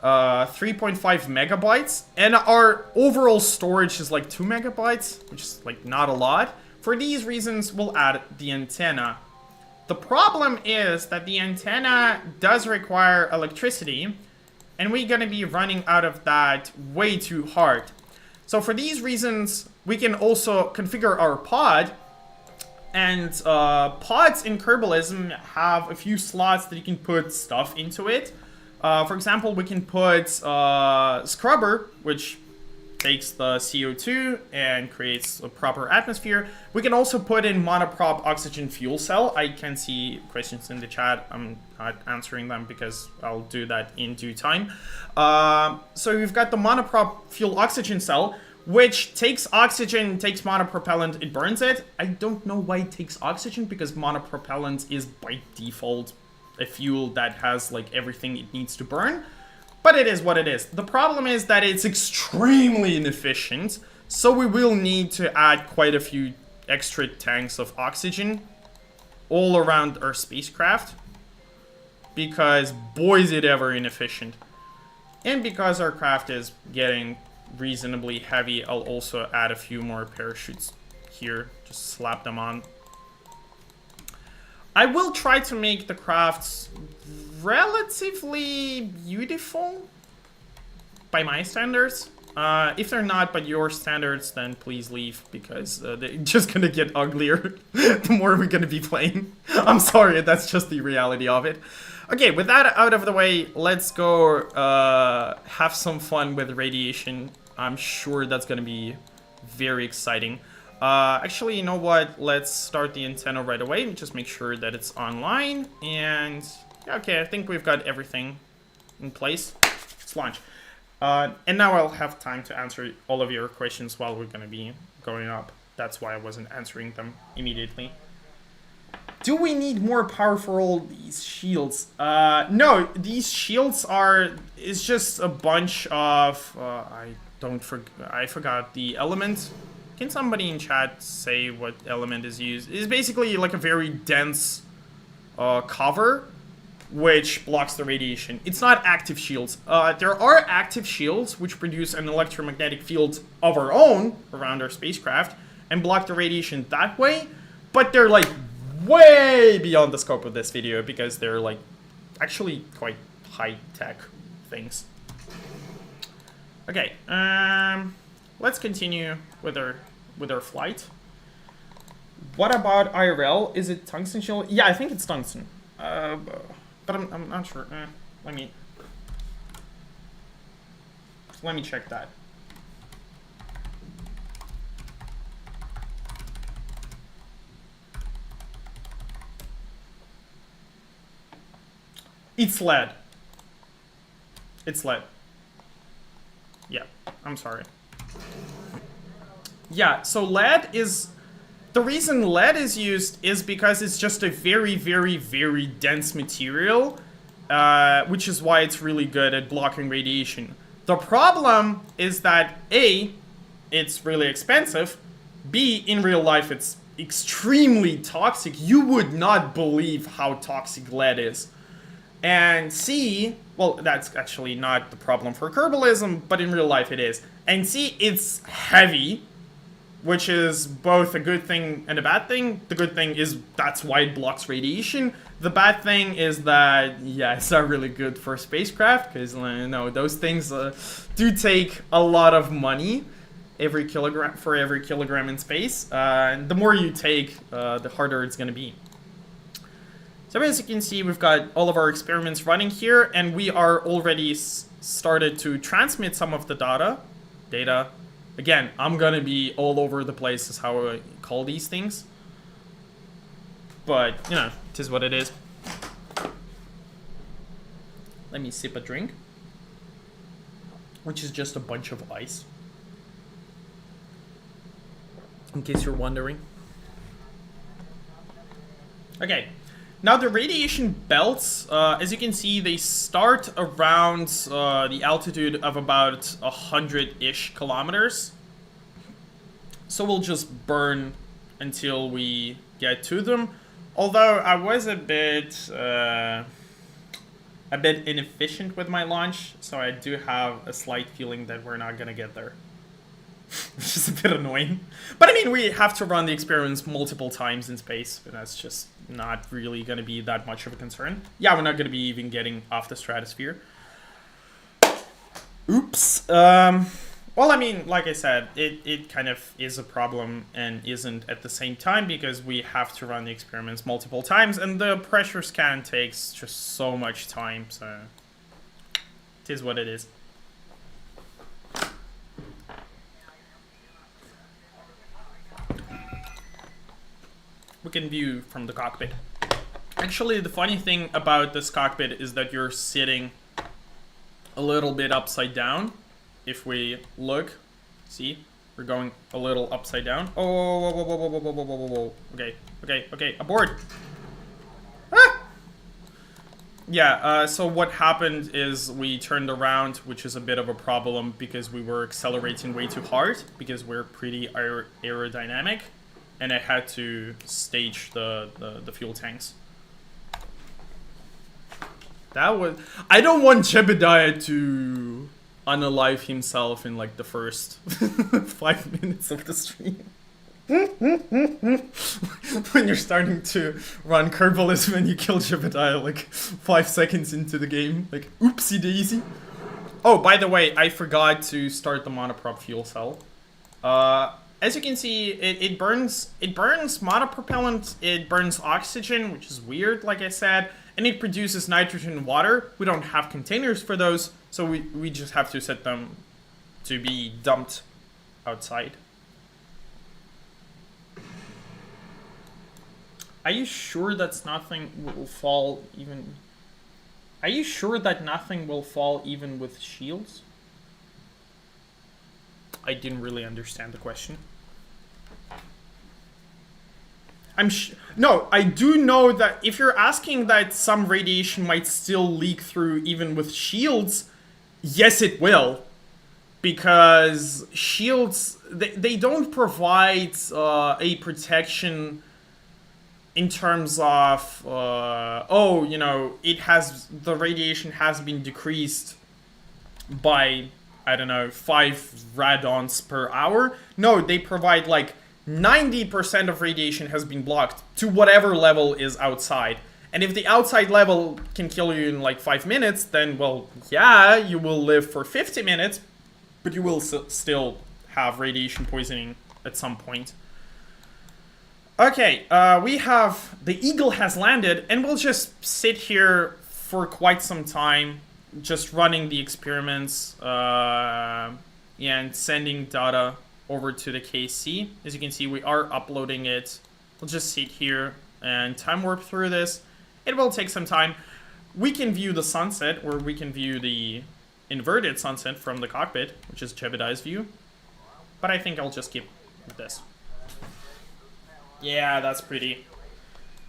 3.5 megabytes, and our overall storage is like 2 megabytes, which is like not a lot. For these reasons, we'll add the antenna. The problem is that the antenna does require electricity, and we're gonna be running out of that way too hard. So for these reasons, we can also configure our pod, and pods in Kerbalism have a few slots that you can put stuff into it. For example, we can put Scrubber, which takes the CO2 and creates a proper atmosphere. We can also put in monoprop oxygen fuel cell. I can see questions in the chat. I'm not answering them because I'll do that in due time. So we've got the monoprop fuel oxygen cell, which takes oxygen, takes monopropellant, it burns it. I don't know why it takes oxygen, because monopropellant is by default a fuel that has like everything it needs to burn. But it is what it is. The problem is that it's extremely inefficient, so we will need to add quite a few extra tanks of oxygen all around our spacecraft, because boy is it ever inefficient. And because our craft is getting reasonably heavy, I'll also add a few more parachutes here, just slap them on. I will try to make the crafts relatively beautiful by my standards. If they're not by your standards, then please leave, because they're just gonna get uglier the more we're gonna be playing. I'm sorry, that's just the reality of it. Okay, with that out of the way, let's go have some fun with radiation. I'm sure that's gonna be very exciting. Actually, you know what? Let's start the antenna right away. Just make sure that it's online. And okay, I think we've got everything in place. Let's launch. And now I'll have time to answer all of your questions while we're going to be going up. That's why I wasn't answering them immediately. Do we need more power for all these shields? No, these shields is just a bunch of, I forgot the element. Can somebody in chat say what element is used? It's basically like a very dense cover which blocks the radiation. It's not active shields. There are active shields which produce an electromagnetic field of our own around our spacecraft and block the radiation that way, but they're like way beyond the scope of this video because they're like actually quite high-tech things. Okay, let's continue with our flight. What about IRL? Is it tungsten shield? Yeah, I think it's tungsten. But I'm not sure. Let me check that. It's lead. It's lead. Yeah, I'm sorry. Yeah, so lead is... The reason lead is used is because it's just a very, very, very dense material, which is why it's really good at blocking radiation. The problem is that A, it's really expensive, B, in real life it's extremely toxic. You would not believe how toxic lead is. And C, well, that's actually not the problem for Kerbalism, but in real life it is. And C, it's heavy, which is both a good thing and a bad thing. The good thing is that's why it blocks radiation. The bad thing is that, yeah, it's not really good for spacecraft, because, no, those things do take a lot of money for every kilogram in space. And the more you take, the harder it's going to be. So as you can see, we've got all of our experiments running here, and we are already started to transmit some of the data. Again, I'm gonna be all over the place is how I call these things. But, you know, it is what it is. Let me sip a drink. Which is just a bunch of ice. In case you're wondering. Okay. Now the radiation belts, as you can see, they start around the altitude of about 100-ish kilometers. So we'll just burn until we get to them. Although I was a bit inefficient with my launch, so I do have a slight feeling that we're not gonna get there. Which is a bit annoying. But I mean, we have to run the experiments multiple times in space, and that's just not really going to be that much of a concern. Yeah, we're not going to be even getting off the stratosphere. Oops. Well, I mean, like I said, it kind of is a problem and isn't at the same time because we have to run the experiments multiple times, and the pressure scan takes just so much time, so it is what it is. We can view from the cockpit. Actually, the funny thing about this cockpit is that you're sitting a little bit upside down. If we look, see, we're going a little upside down. Oh, whoa, whoa, whoa, whoa, whoa, whoa, whoa, whoa. Okay, aboard. Ah! Yeah, so what happened is we turned around, which is a bit of a problem because we were accelerating way too hard because we're pretty aerodynamic. And I had to stage the fuel tanks. That was... I don't want Jebediah to unalive himself in like the first 5 minutes of the stream. When you're starting to run Kerbalism and you kill Jebediah like 5 seconds into the game. Like, oopsie daisy. Oh, by the way, I forgot to start the monoprop fuel cell. As you can see, it burns monopropellant, it burns oxygen, which is weird, like I said, and it produces nitrogen and water. We don't have containers for those, so we just have to set them to be dumped outside. Are you sure that nothing will fall even... Are you sure that nothing will fall even with shields? I didn't really understand the question. No, I do know that if you're asking that some radiation might still leak through even with shields, yes, it will. Because shields, they don't provide a protection in terms of, oh, you know, the radiation has been decreased by, I don't know, 5 radons per hour. No, they provide like 90% of radiation has been blocked to whatever level is outside. And if the outside level can kill you in like 5 minutes, then, well, yeah, you will live for 50 minutes, but you will still have radiation poisoning at some point. Okay, the Eagle has landed, and we'll just sit here for quite some time, just running the experiments, and sending data over to the KSP. As you can see, we are uploading it. We'll just sit here and time warp through this. It will take some time. We can view the sunset, or we can view the inverted sunset from the cockpit, which is Jebediah's view. But I think I'll just keep this. Yeah, that's pretty.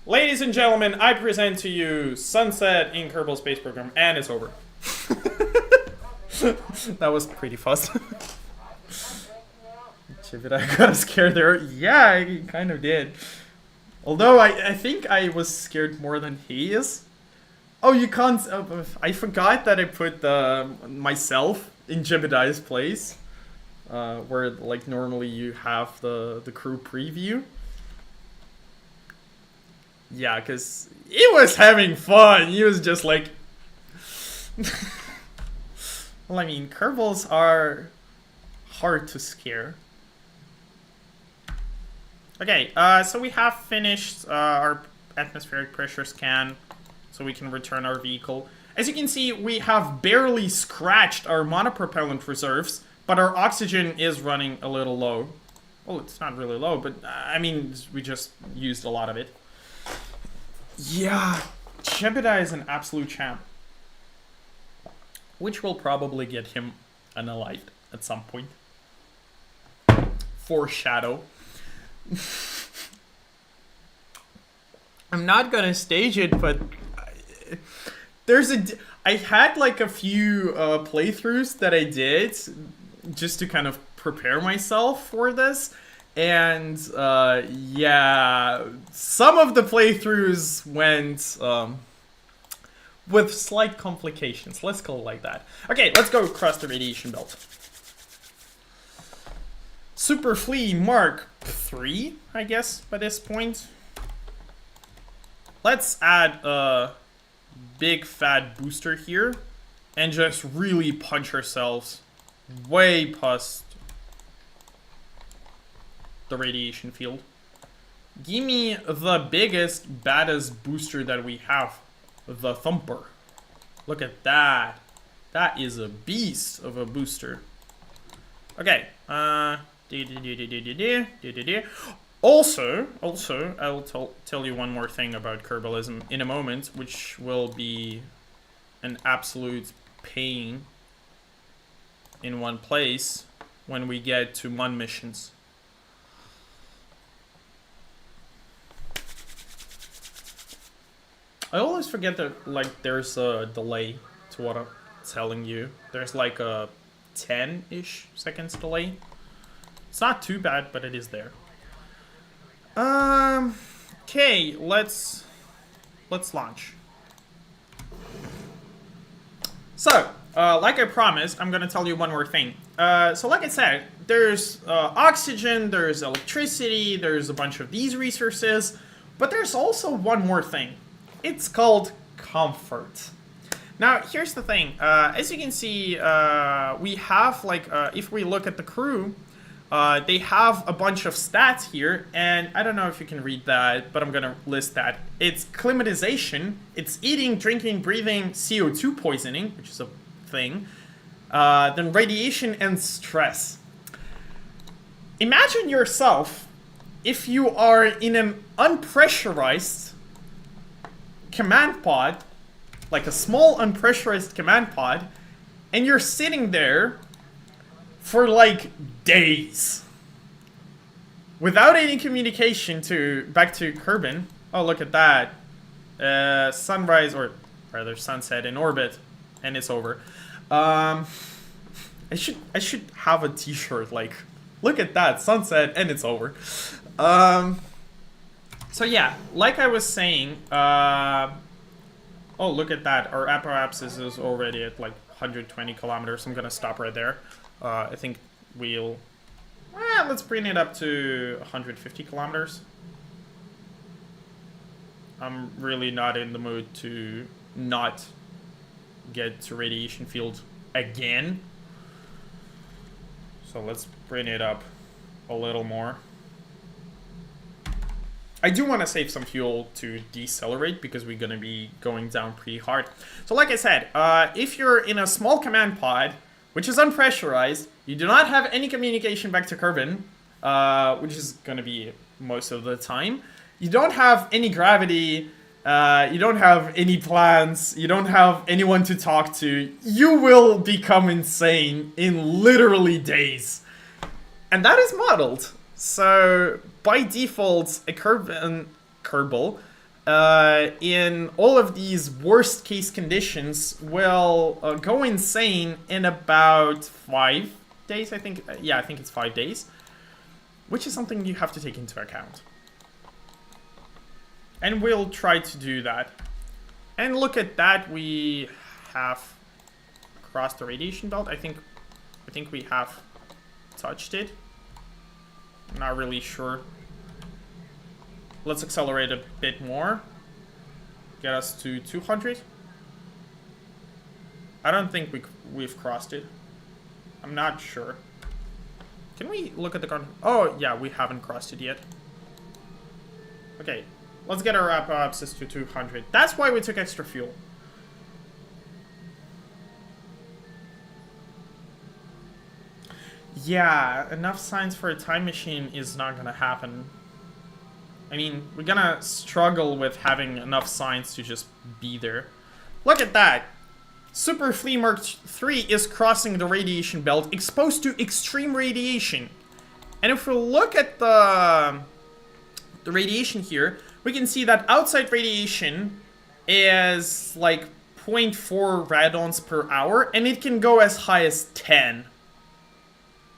Ladies and gentlemen, I present to you Sunset in Kerbal Space Program, and it's over. That was pretty fast. Jebediah got scared there. Yeah, he kind of did. Although I think I was scared more than he is. Oh, you can't. I forgot that I put myself in Jebediah's place, where like normally you have the crew preview. Yeah, because he was having fun. He was just like. Well, I mean, Kerbals are hard to scare. Okay, so we have finished our atmospheric pressure scan, so we can return our vehicle. As you can see, we have barely scratched our monopropellant reserves, but our oxygen is running a little low. Well, it's not really low, but I mean, we just used a lot of it. Yeah, Jebediah is an absolute champ. Which will probably get him unalived at some point. Foreshadow. I'm not gonna stage it, but I had like a few playthroughs that I did just to kind of prepare myself for this, and yeah, some of the playthroughs went with slight complications. Let's call it like that. Okay, let's go across the radiation belt. Super Flea Mark 3, I guess, by this point. Let's add a big fat booster here and just really punch ourselves way past the radiation field. Give me the biggest, baddest booster that we have, the Thumper. Look at that. That is a beast of a booster. Okay, Also, I will tell you one more thing about Kerbalism in a moment, which will be an absolute pain in one place when we get to MUN missions. I always forget that like there's a delay to what I'm telling you. There's like a 10-ish seconds delay. It's not too bad, but it is there. Okay, let's launch. So, like I promised, I'm gonna tell you one more thing. So like I said, there's oxygen, there's electricity, there's a bunch of these resources, but there's also one more thing. It's called comfort. Now, here's the thing. As you can see, we have, like, if we look at the crew, they have a bunch of stats here, and I don't know if you can read that, but I'm gonna list that. It's climatization, it's eating, drinking, breathing, CO2 poisoning, which is a thing, then radiation and stress. Imagine yourself if you are in an unpressurized command pod, like a small unpressurized command pod, and you're sitting there for like days. Without any communication back to Kerbin. Oh, look at that. Sunrise, or rather sunset in orbit. And it's over. I should have a t-shirt like, look at that, sunset and it's over. So yeah, like I was saying, oh, look at that. Our apoapsis is already at like 120 kilometers. I'm gonna stop right there. I think we'll... let's bring it up to 150 kilometers. I'm really not in the mood to not get to radiation field again. So let's bring it up a little more. I do want to save some fuel to decelerate because we're going to be going down pretty hard. So like I said, if you're in a small command pod, which is unpressurized, you do not have any communication back to Kerbin, which is going to be most of the time. You don't have any gravity, you don't have any plans, you don't have anyone to talk to. You will become insane in literally days. And that is modeled. So by default, a Kerbal in all of these worst case conditions will go insane in about 5 days, I think. Yeah, I think it's 5 days. Which is something you have to take into account. And we'll try to do that. And look at that, we have crossed the radiation belt. I think we have touched it. I'm not really sure. Let's accelerate a bit more. Get us to 200. I don't think we've crossed it. I'm not sure. Can we look at the gun? Oh, yeah, we haven't crossed it yet. Okay, let's get our apoapsis to 200. That's why we took extra fuel. Yeah, enough science for a time machine is not gonna happen. I mean, we're gonna struggle with having enough science to just be there. Look at that! Super Flea Mark III is crossing the radiation belt, exposed to extreme radiation. And if we look at the radiation here, we can see that outside radiation is like 0.4 radons per hour, and it can go as high as 10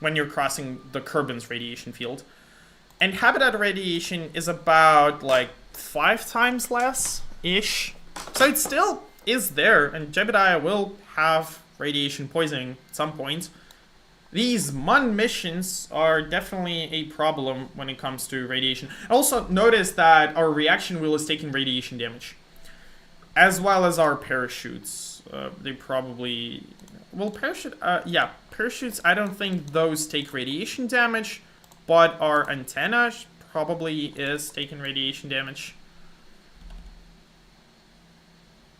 when you're crossing the Kerbin's radiation field. And habitat radiation is about like 5 times less-ish. So it still is there, and Jebediah will have radiation poisoning at some point. These MUN missions are definitely a problem when it comes to radiation. Also, notice that our reaction wheel is taking radiation damage. As well as our parachutes. They probably... Well, yeah, parachutes, I don't think those take radiation damage. But our antenna probably is taking radiation damage.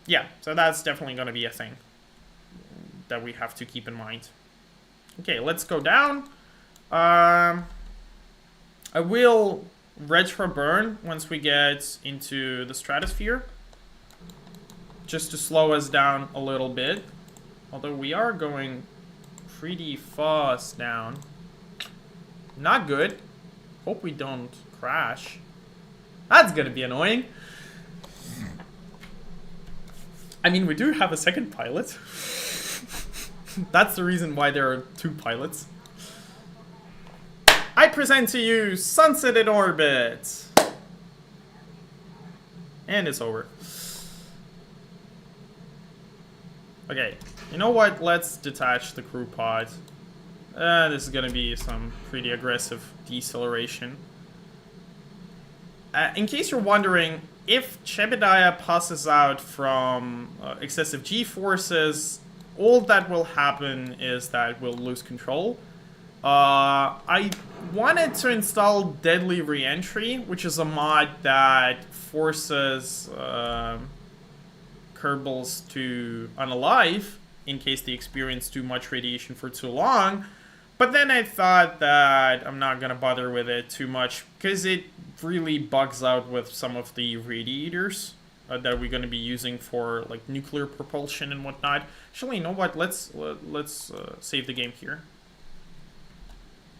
Yeah, so that's definitely going to be a thing that we have to keep in mind. Okay, let's go down. I will retro burn once we get into the stratosphere, just to slow us down a little bit. Although we are going pretty fast down. Not good. Hope we don't crash. That's gonna be annoying. I mean, we do have a second pilot. That's the reason why there are 2 pilots. I present to you Sunset in Orbit. And it's over. Okay, you know what? Let's detach the crew pod. This is gonna be some pretty aggressive deceleration. In case you're wondering, if Jebediah passes out from excessive G-forces, all that will happen is that we'll lose control. I wanted to install Deadly Reentry, which is a mod that forces Kerbals to unalive in case they experience too much radiation for too long. But then I thought that I'm not gonna bother with it too much because it really bugs out with some of the radiators that we're gonna be using for like nuclear propulsion and whatnot. Actually, you know what? Let's save the game here.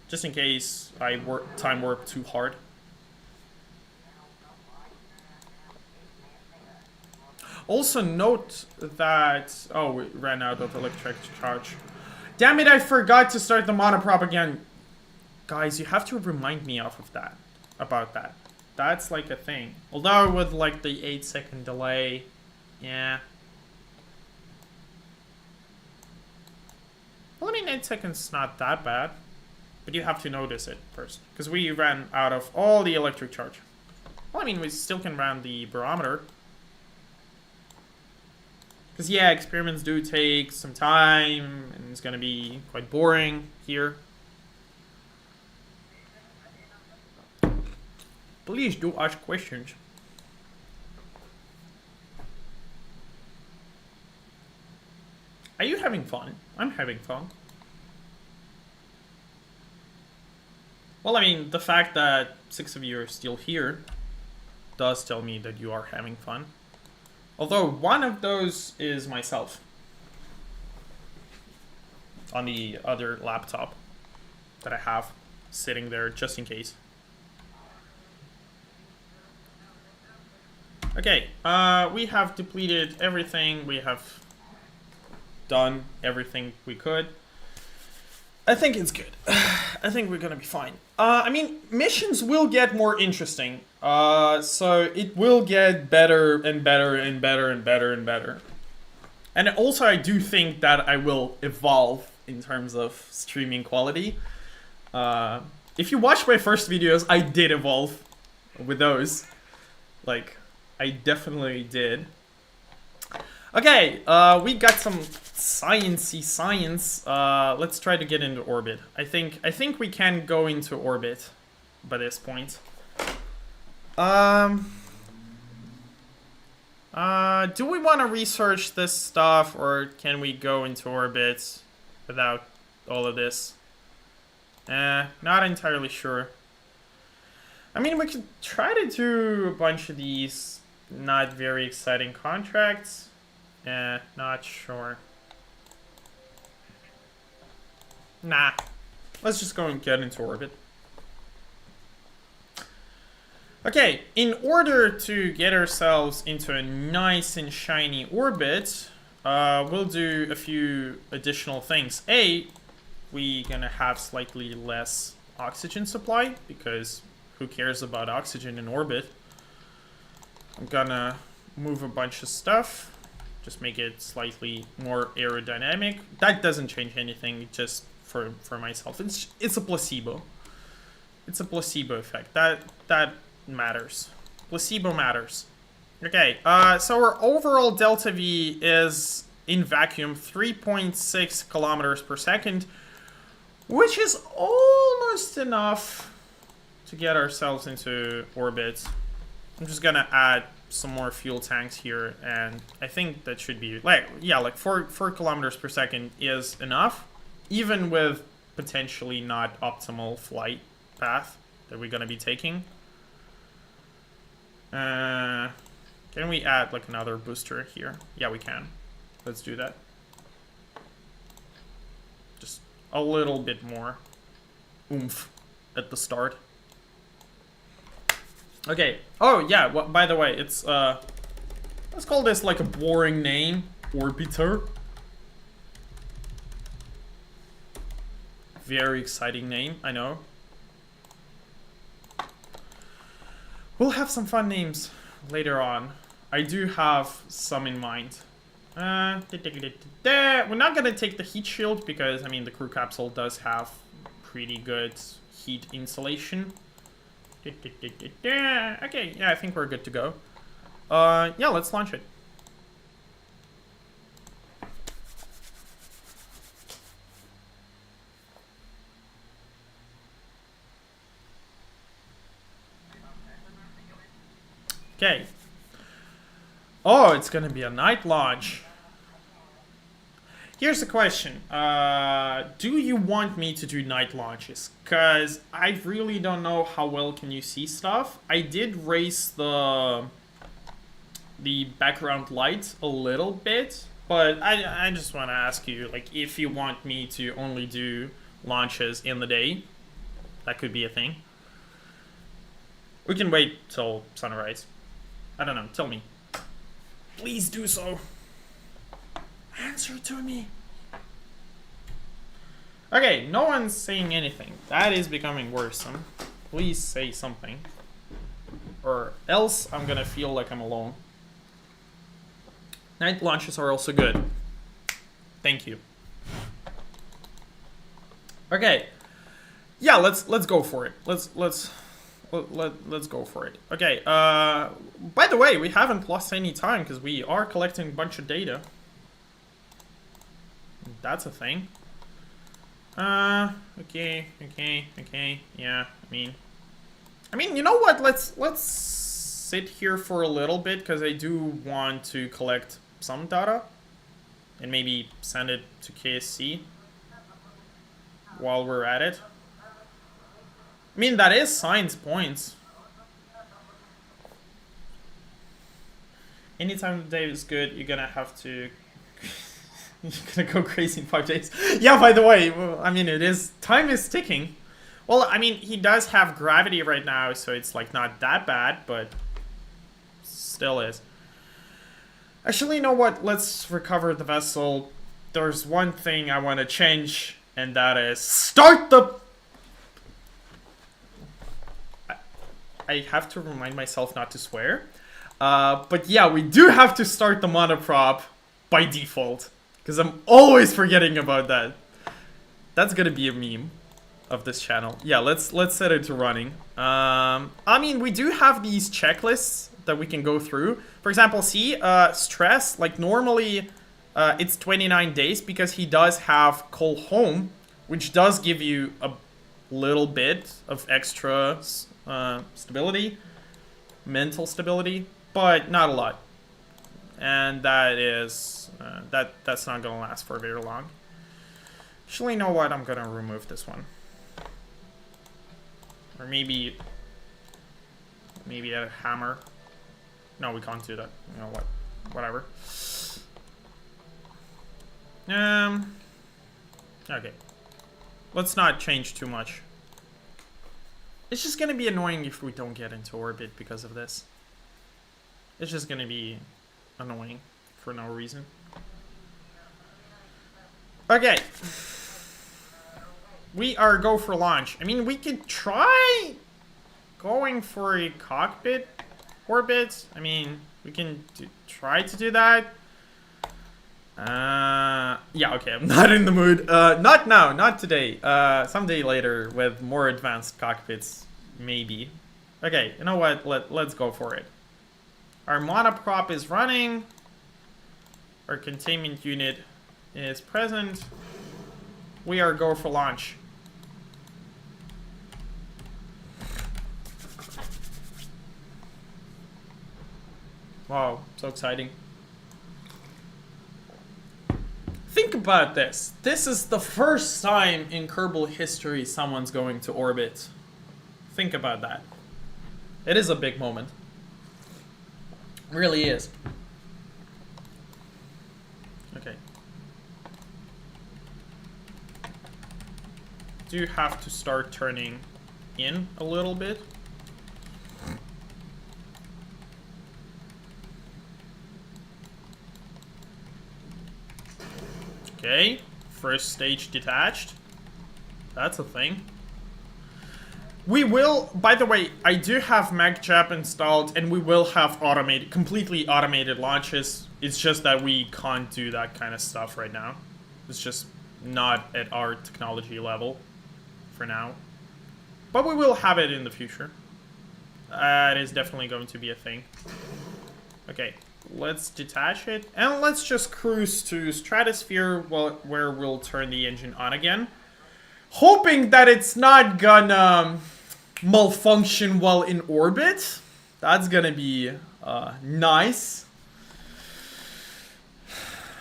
just in case I time warp too hard. Also note that... Oh, we ran out of electric charge. Damn it, I forgot to start the monoprop again. Guys, you have to remind me of that. About that. That's like a thing. Although with like the 8-second delay, yeah. Well, I mean, 8 seconds is not that bad. But you have to notice it first. Because we ran out of all the electric charge. Well, I mean, we still can run the barometer. Because, yeah, experiments do take some time, and it's going to be quite boring here. Please do ask questions. Are you having fun? I'm having fun. Well, I mean, the fact that 6 of you are still here does tell me that you are having fun. Although one of those is myself on the other laptop that I have sitting there just in case. Okay, we have depleted everything. We have done everything we could. I think it's good. I think we're gonna be fine. I mean, missions will get more interesting. So it will get better and better and better and better and better. And also I do think that I will evolve in terms of streaming quality. If you watch my first videos, I did evolve with those. Like, I definitely did. Okay, we got some sciencey science. Let's try to get into orbit. I think we can go into orbit by this point. Do we want to research this stuff, or can we go into orbit without all of this? Not entirely sure. I mean, we could try to do a bunch of these not very exciting contracts. Not sure. Nah. Let's just go and get into orbit. Okay, in order to get ourselves into a nice and shiny orbit, we'll do a few additional things. We're gonna have slightly less oxygen supply, because who cares about oxygen in orbit? I'm gonna move a bunch of stuff. Just make it slightly more aerodynamic. That doesn't change anything, just for myself. It's a placebo. It's a placebo effect. That matters. Placebo matters. Okay, so our overall delta V is, in vacuum, 3.6 kilometers per second, which is almost enough to get ourselves into orbit. I'm just gonna add some more fuel tanks here, and I think that should be like 4 kilometers per second is enough, even with potentially not optimal flight path that we're gonna be taking. Can we add like another booster here? Yeah, we can. Let's do that. Just a little bit more oomph at the start. Okay. Oh, yeah. Well, by the way, it's, let's call this like a boring name. Orbiter. Very exciting name, I know. We'll have some fun names later on. I do have some in mind. We're not gonna take the heat shield because, I mean, the crew capsule does have pretty good heat insulation. Okay, yeah, I think we're good to go. Yeah, let's launch it. Okay. Oh, it's gonna be a night launch. Here's the question. Do you want me to do night launches? Because I really don't know how well can you see stuff. I did raise the background light a little bit, but I just want to ask you, like, if you want me to only do launches in the day, That could be a thing. We can wait till sunrise. I don't know. Tell me. Please do so. Answer to me. Okay, no one's saying anything. That is becoming worrisome. Please say something. Or else I'm gonna feel like I'm alone. Night launches are also good. Thank you. Okay. Yeah, let's go for it. Let's go for it. Okay. By the way, we haven't lost any time because we are collecting a bunch of data. That's a thing. Okay. Yeah, I mean, you know what? Let's sit here for a little bit because I do want to collect some data and maybe send it to KSP while we're at it. I mean, that is science points. Anytime of the day is good, you're gonna have to... you're gonna go crazy in 5 days. Yeah, by the way, I mean, it is... time is ticking. Well, I mean, he does have gravity right now, so it's, like, not that bad, but... still is. Actually, you know what? Let's recover the vessel. There's one thing I want to change, and that is... start the... I have to remind myself not to swear. But yeah, we do have to start the monoprop by default. Because I'm always forgetting about that. That's gonna be a meme of this channel. Yeah, let's set it to running. I mean, we do have these checklists that we can go through. For example, see, stress, like normally it's 29 days because he does have call home, which does give you a little bit of extra stability, mental stability, but not a lot. And that is, that's not gonna last for very long. Actually, you know what? I'm gonna remove this one. Or maybe a hammer. No, we can't do that. You know what? Whatever. Okay. Let's not change too much. It's just gonna be annoying if we don't get into orbit because of this. It's just gonna be annoying for no reason. Okay. We are go for launch. I mean, we could try going for a cockpit orbit. I mean, we can try to do that. Yeah, okay, I'm not in the mood. Not now, not today. Someday later with more advanced cockpits, maybe. Okay, you know what? Let's go for it. Our monoprop is running. Our containment unit is present. We are go for launch. Wow, so exciting. Think about this. This is the first time in Kerbal history someone's going to orbit. Think about that. It is a big moment. It really is. Okay. Do have to start turning in a little bit. Okay, first stage detached. That's a thing. We will, by the way, I do have MagJap installed and we will have automated, completely automated launches. It's just that we can't do that kind of stuff right now. It's just not at our technology level for now. But we will have it in the future. It is definitely going to be a thing. Okay. Let's detach it, and let's just cruise to stratosphere where we'll turn the engine on again. Hoping that it's not gonna malfunction while in orbit. That's gonna be nice.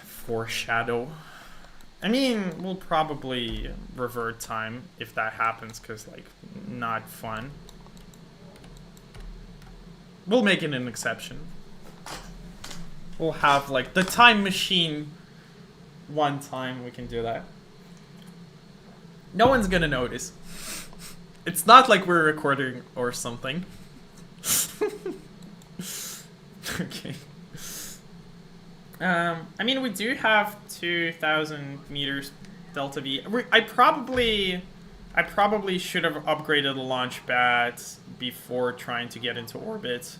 Foreshadow. I mean, we'll probably revert time if that happens, because, like, not fun. We'll make it an exception. We'll have, like, the time machine one time we can do that. No one's gonna notice. It's not like we're recording or something. Okay. I mean, we do have 2,000 meters delta V. I probably should have upgraded the launch pad before trying to get into orbit.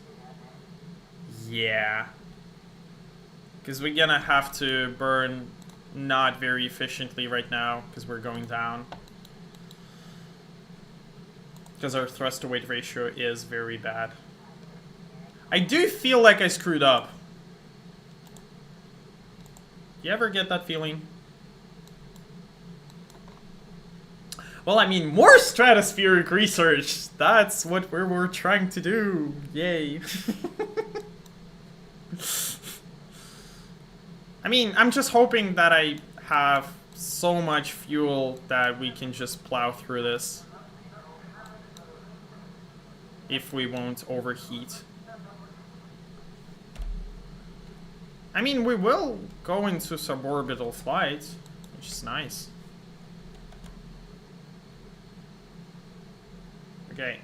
Yeah. Because we're gonna have to burn not very efficiently right now, because we're going down. Because our thrust to weight ratio is very bad. I do feel like I screwed up. You ever get that feeling? Well, I mean, more stratospheric research. That's what we're trying to do. Yay. I mean, I'm just hoping that I have so much fuel that we can just plow through this. If we won't overheat. I mean, we will go into suborbital flight, which is nice. Okay.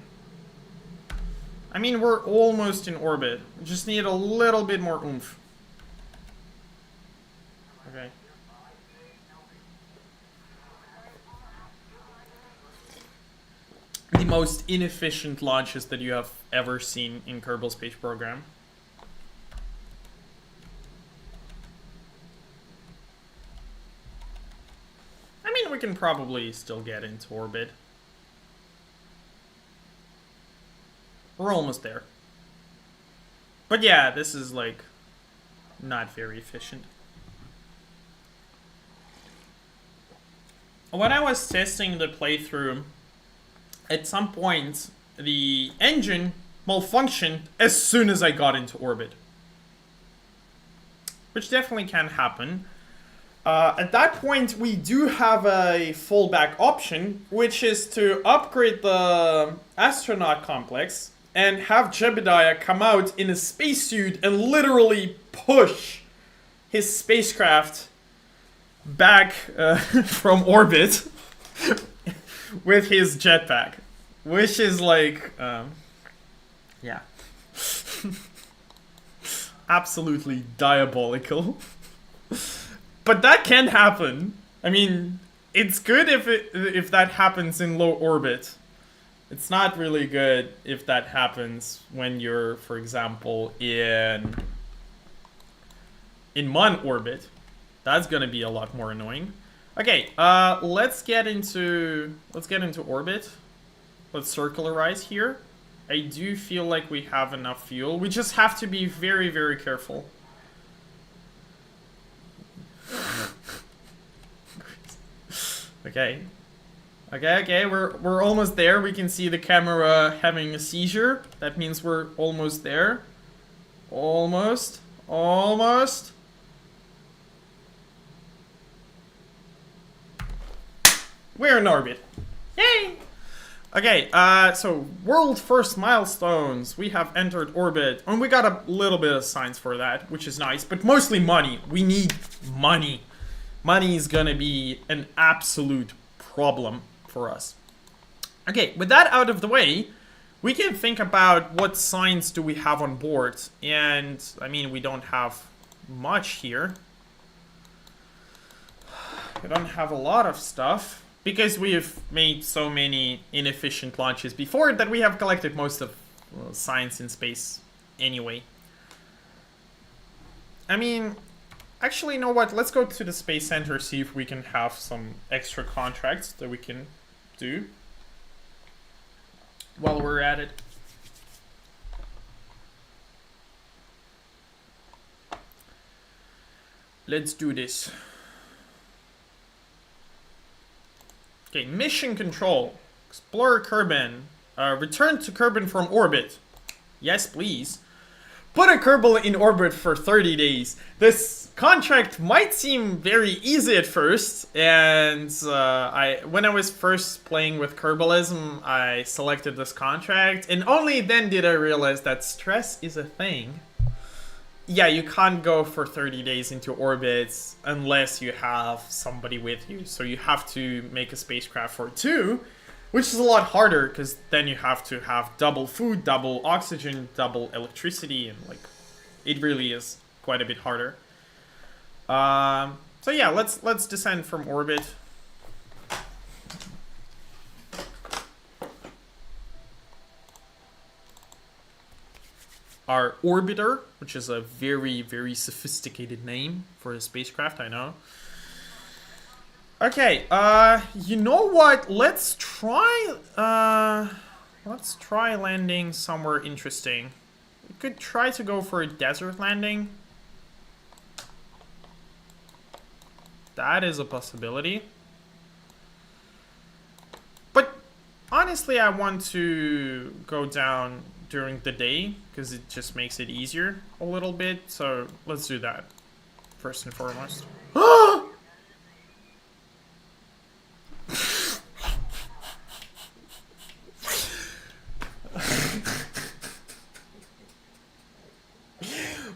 I mean, we're almost in orbit. We just need a little bit more oomph. Okay. The most inefficient launches that you have ever seen in Kerbal Space Program. I mean, we can probably still get into orbit. We're almost there. But yeah, this is like not very efficient. When I was testing the playthrough, at some point the engine malfunctioned as soon as I got into orbit. Which definitely can happen. At that point, we do have a fallback option, which is to upgrade the astronaut complex and have Jebediah come out in a spacesuit and literally push his spacecraft back from orbit with his jetpack, which is like, yeah, absolutely diabolical. But that can happen. I mean, it's good if that happens in low orbit. It's not really good if that happens when you're, for example, in Mun orbit. That's gonna be a lot more annoying. Okay, let's get into orbit. Let's circularize here. I do feel like we have enough fuel. We just have to be very, very careful. Okay. Okay, we're almost there. We can see the camera having a seizure. That means we're almost there. Almost. Almost. We're in orbit. Yay! Okay, so world first milestones. We have entered orbit. And we got a little bit of science for that, which is nice. But mostly money. We need money. Money is gonna be an absolute problem for us. Okay, with that out of the way, we can think about what science do we have on board. And, I mean, we don't have much here. We don't have a lot of stuff. Because we've made so many inefficient launches before that we have collected most of science in space anyway. I mean, actually, you know what? Let's go to the Space Center, see if we can have some extra contracts that we can do while we're at it. Let's do this. Okay, mission control. Explorer Kerbin. Return to Kerbin from orbit. Yes, please. Put a Kerbal in orbit for 30 days. This contract might seem very easy at first, and when I was first playing with Kerbalism, I selected this contract, and only then did I realize that stress is a thing. Yeah, you can't go for 30 days into orbits unless you have somebody with you. So you have to make a spacecraft for two. Which is a lot harder, because then you have to have double food, double oxygen, double electricity, and like, it really is quite a bit harder. So yeah, let's descend from orbit. Our orbiter, which is a very, very sophisticated name for a spacecraft, I know. Okay, you know what? Let's try landing somewhere interesting. We could try to go for a desert landing. That is a possibility. But honestly, I want to go down during the day because it just makes it easier a little bit. So let's do that first and foremost.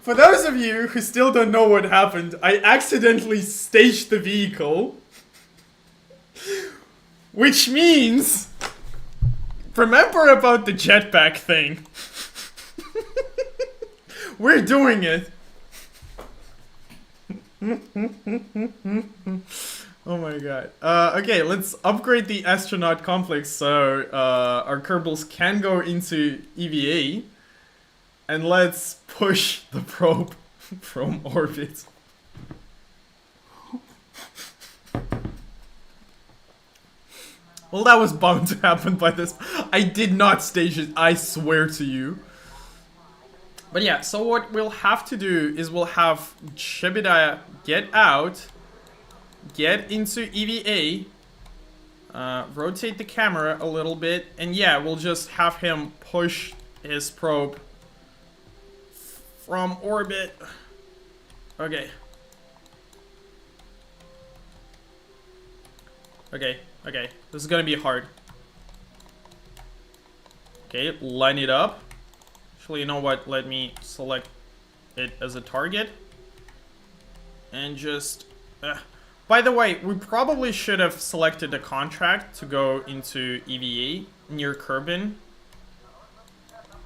For those of you who still don't know what happened, I accidentally staged the vehicle. Which means... Remember about the jetpack thing. We're doing it. Oh my god. Okay, let's upgrade the astronaut complex so our Kerbals can go into EVA. And let's push the probe from orbit. Well, that was bound to happen by this. I did not stage it, I swear to you. But yeah, so what we'll have to do is we'll have Shebediah get out, get into EVA, rotate the camera a little bit, and yeah, we'll just have him push his probe from orbit. Okay. Okay, okay. This is gonna be hard. Okay, line it up. Actually, you know what? Let me select it as a target. And just... By the way, we probably should have selected a contract to go into EVA near Kerbin.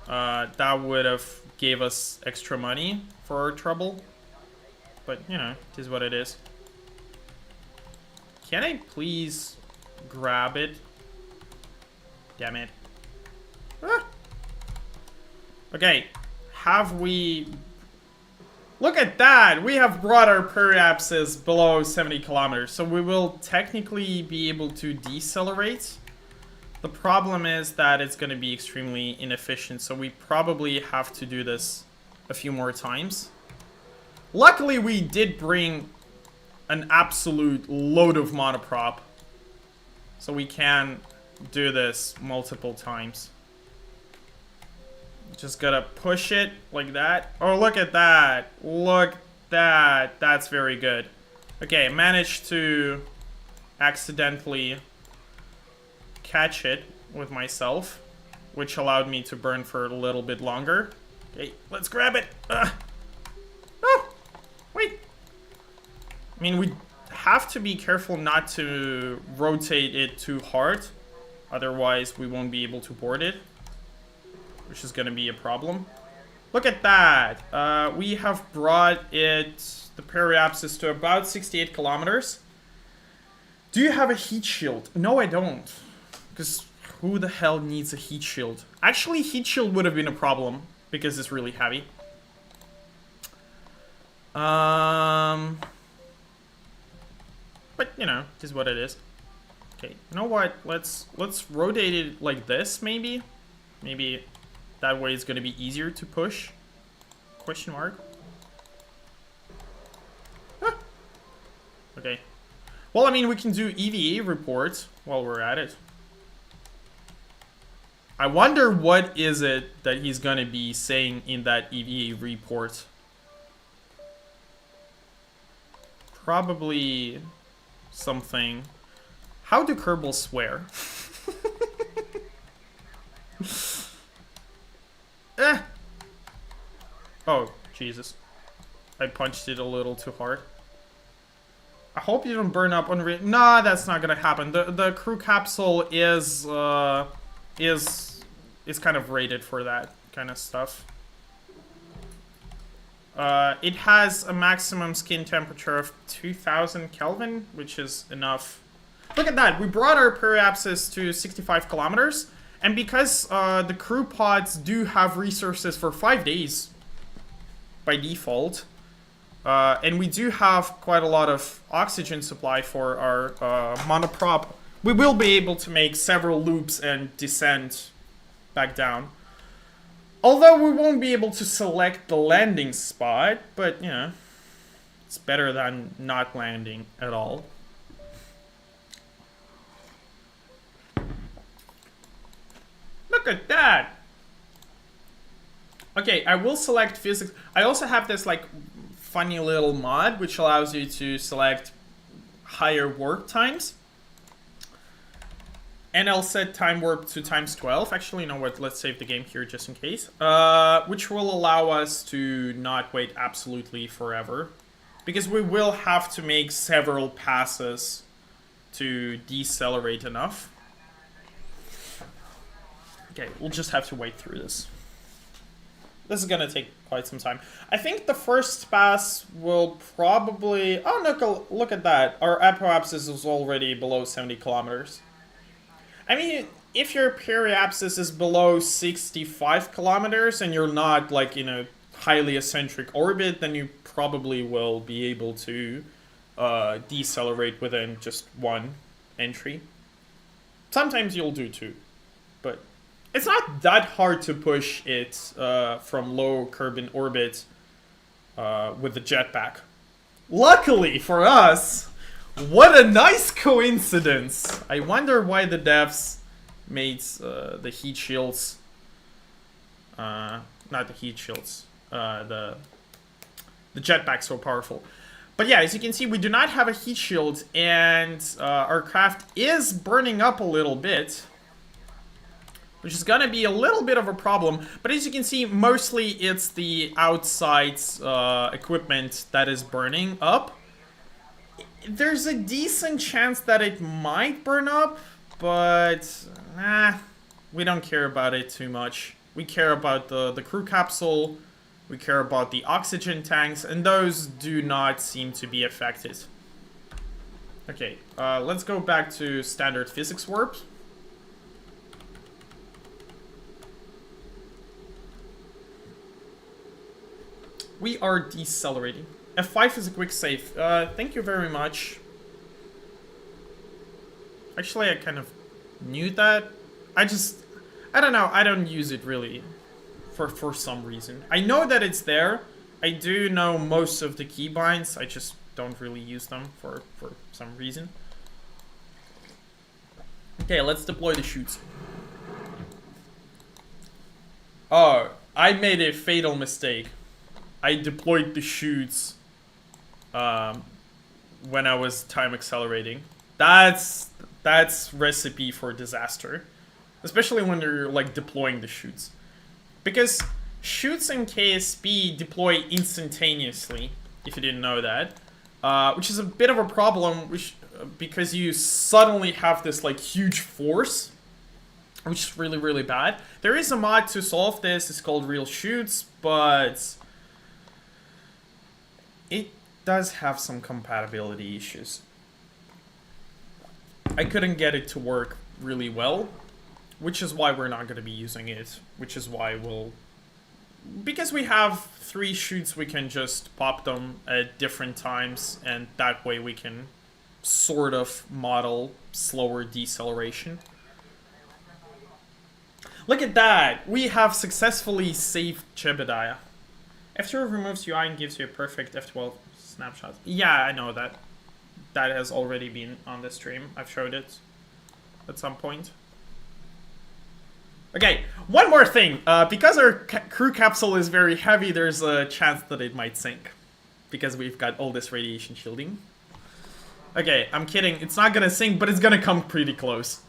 That would have gave us extra money for our trouble. But, you know, it is what it is. Can I please grab it? Damn it. Ah. Okay, have we... Look at that! We have brought our periapsis below 70 kilometers, so we will technically be able to decelerate. The problem is that it's going to be extremely inefficient, so we probably have to do this a few more times. Luckily, we did bring an absolute load of monoprop, so we can do this multiple times. Just gotta push it like that. Oh, look at that. Look at that. That's very good. Okay, managed to accidentally catch it with myself, which allowed me to burn for a little bit longer. Okay, let's grab it. Oh, wait. I mean, we have to be careful not to rotate it too hard. Otherwise, we won't be able to board it, which is going to be a problem. Look at that. We have brought it, the periapsis, to about 68 kilometers. Do you have a heat shield? No, I don't. Because who the hell needs a heat shield? Actually, heat shield would have been a problem because it's really heavy. But, you know, it is what it is. Okay, you know what? Let's rotate it like this, maybe. Maybe that way it's going to be easier to push. Question mark. Ah. Okay. Well, I mean, we can do EVA reports while we're at it. I wonder what is it that he's going to be saying in that EVA report. Probably something. How do Kerbal swear? Oh, Jesus. I punched it a little too hard. I hope you don't burn up on Nah, that's not gonna happen. The crew capsule is kind of rated for that kind of stuff. It has a maximum skin temperature of 2000 Kelvin, which is enough. Look at that, we brought our periapsis to 65 kilometers, and because the crew pods do have resources for 5 days by default, and we do have quite a lot of oxygen supply for our monoprop, we will be able to make several loops and descend back down. Although we won't be able to select the landing spot, but, you know, it's better than not landing at all. Look at that! Okay, I will select physics. I also have this, like, funny little mod, which allows you to select higher warp times. And I'll set time warp to times 12. Actually, you know what? Let's save the game here just in case. Which will allow us to not wait absolutely forever. Because we will have to make several passes to decelerate enough. Okay, we'll just have to wait through this. This is gonna take quite some time. I think the first pass will probably... Oh, look at that. Our apoapsis is already below 70 kilometers. I mean, if your periapsis is below 65 kilometers and you're not, like, in a highly eccentric orbit, then you probably will be able to decelerate within just one entry. Sometimes you'll do two, but it's not that hard to push it from low Kerbin orbit with the jetpack. Luckily for us... What a nice coincidence! I wonder why the devs made the heat shields... not the heat shields. The jetpack so powerful. But yeah, as you can see, we do not have a heat shield, and our craft is burning up a little bit. Which is gonna be a little bit of a problem. But as you can see, mostly it's the outside equipment that is burning up. There's a decent chance that it might burn up, but we don't care about it too much. We care about the crew capsule, we care about the oxygen tanks, and those do not seem to be affected. Okay, let's go back to standard physics warp. We are decelerating. F5 is a quick save. Thank you very much. Actually, I kind of knew that. I don't know, I don't use it really for some reason. I know that it's there. I do know most of the keybinds. I just don't really use them for some reason. Okay, let's deploy the chutes. Oh, I made a fatal mistake. I deployed the chutes when I was time accelerating. That's recipe for disaster. Especially when you're, like, deploying the chutes. Because chutes in KSP deploy instantaneously, if you didn't know that. Which is a bit of a problem, because you suddenly have this, like, huge force. Which is really, really bad. There is a mod to solve this, it's called Real Chutes, but... it does have some compatibility issues. I couldn't get it to work really well, which is why we're not going to be using it, which is why we'll... because we have 3 chutes, we can just pop them at different times, and that way we can sort of model slower deceleration. Look at that! We have successfully saved Jebediah. F2 removes UI and gives you a perfect F12 snapshot. Yeah, I know that. That has already been on the stream. I've showed it at some point. Okay, one more thing. Because our crew capsule is very heavy, there's a chance that it might sink. Because we've got all this radiation shielding. Okay, I'm kidding. It's not gonna sink, but it's gonna come pretty close.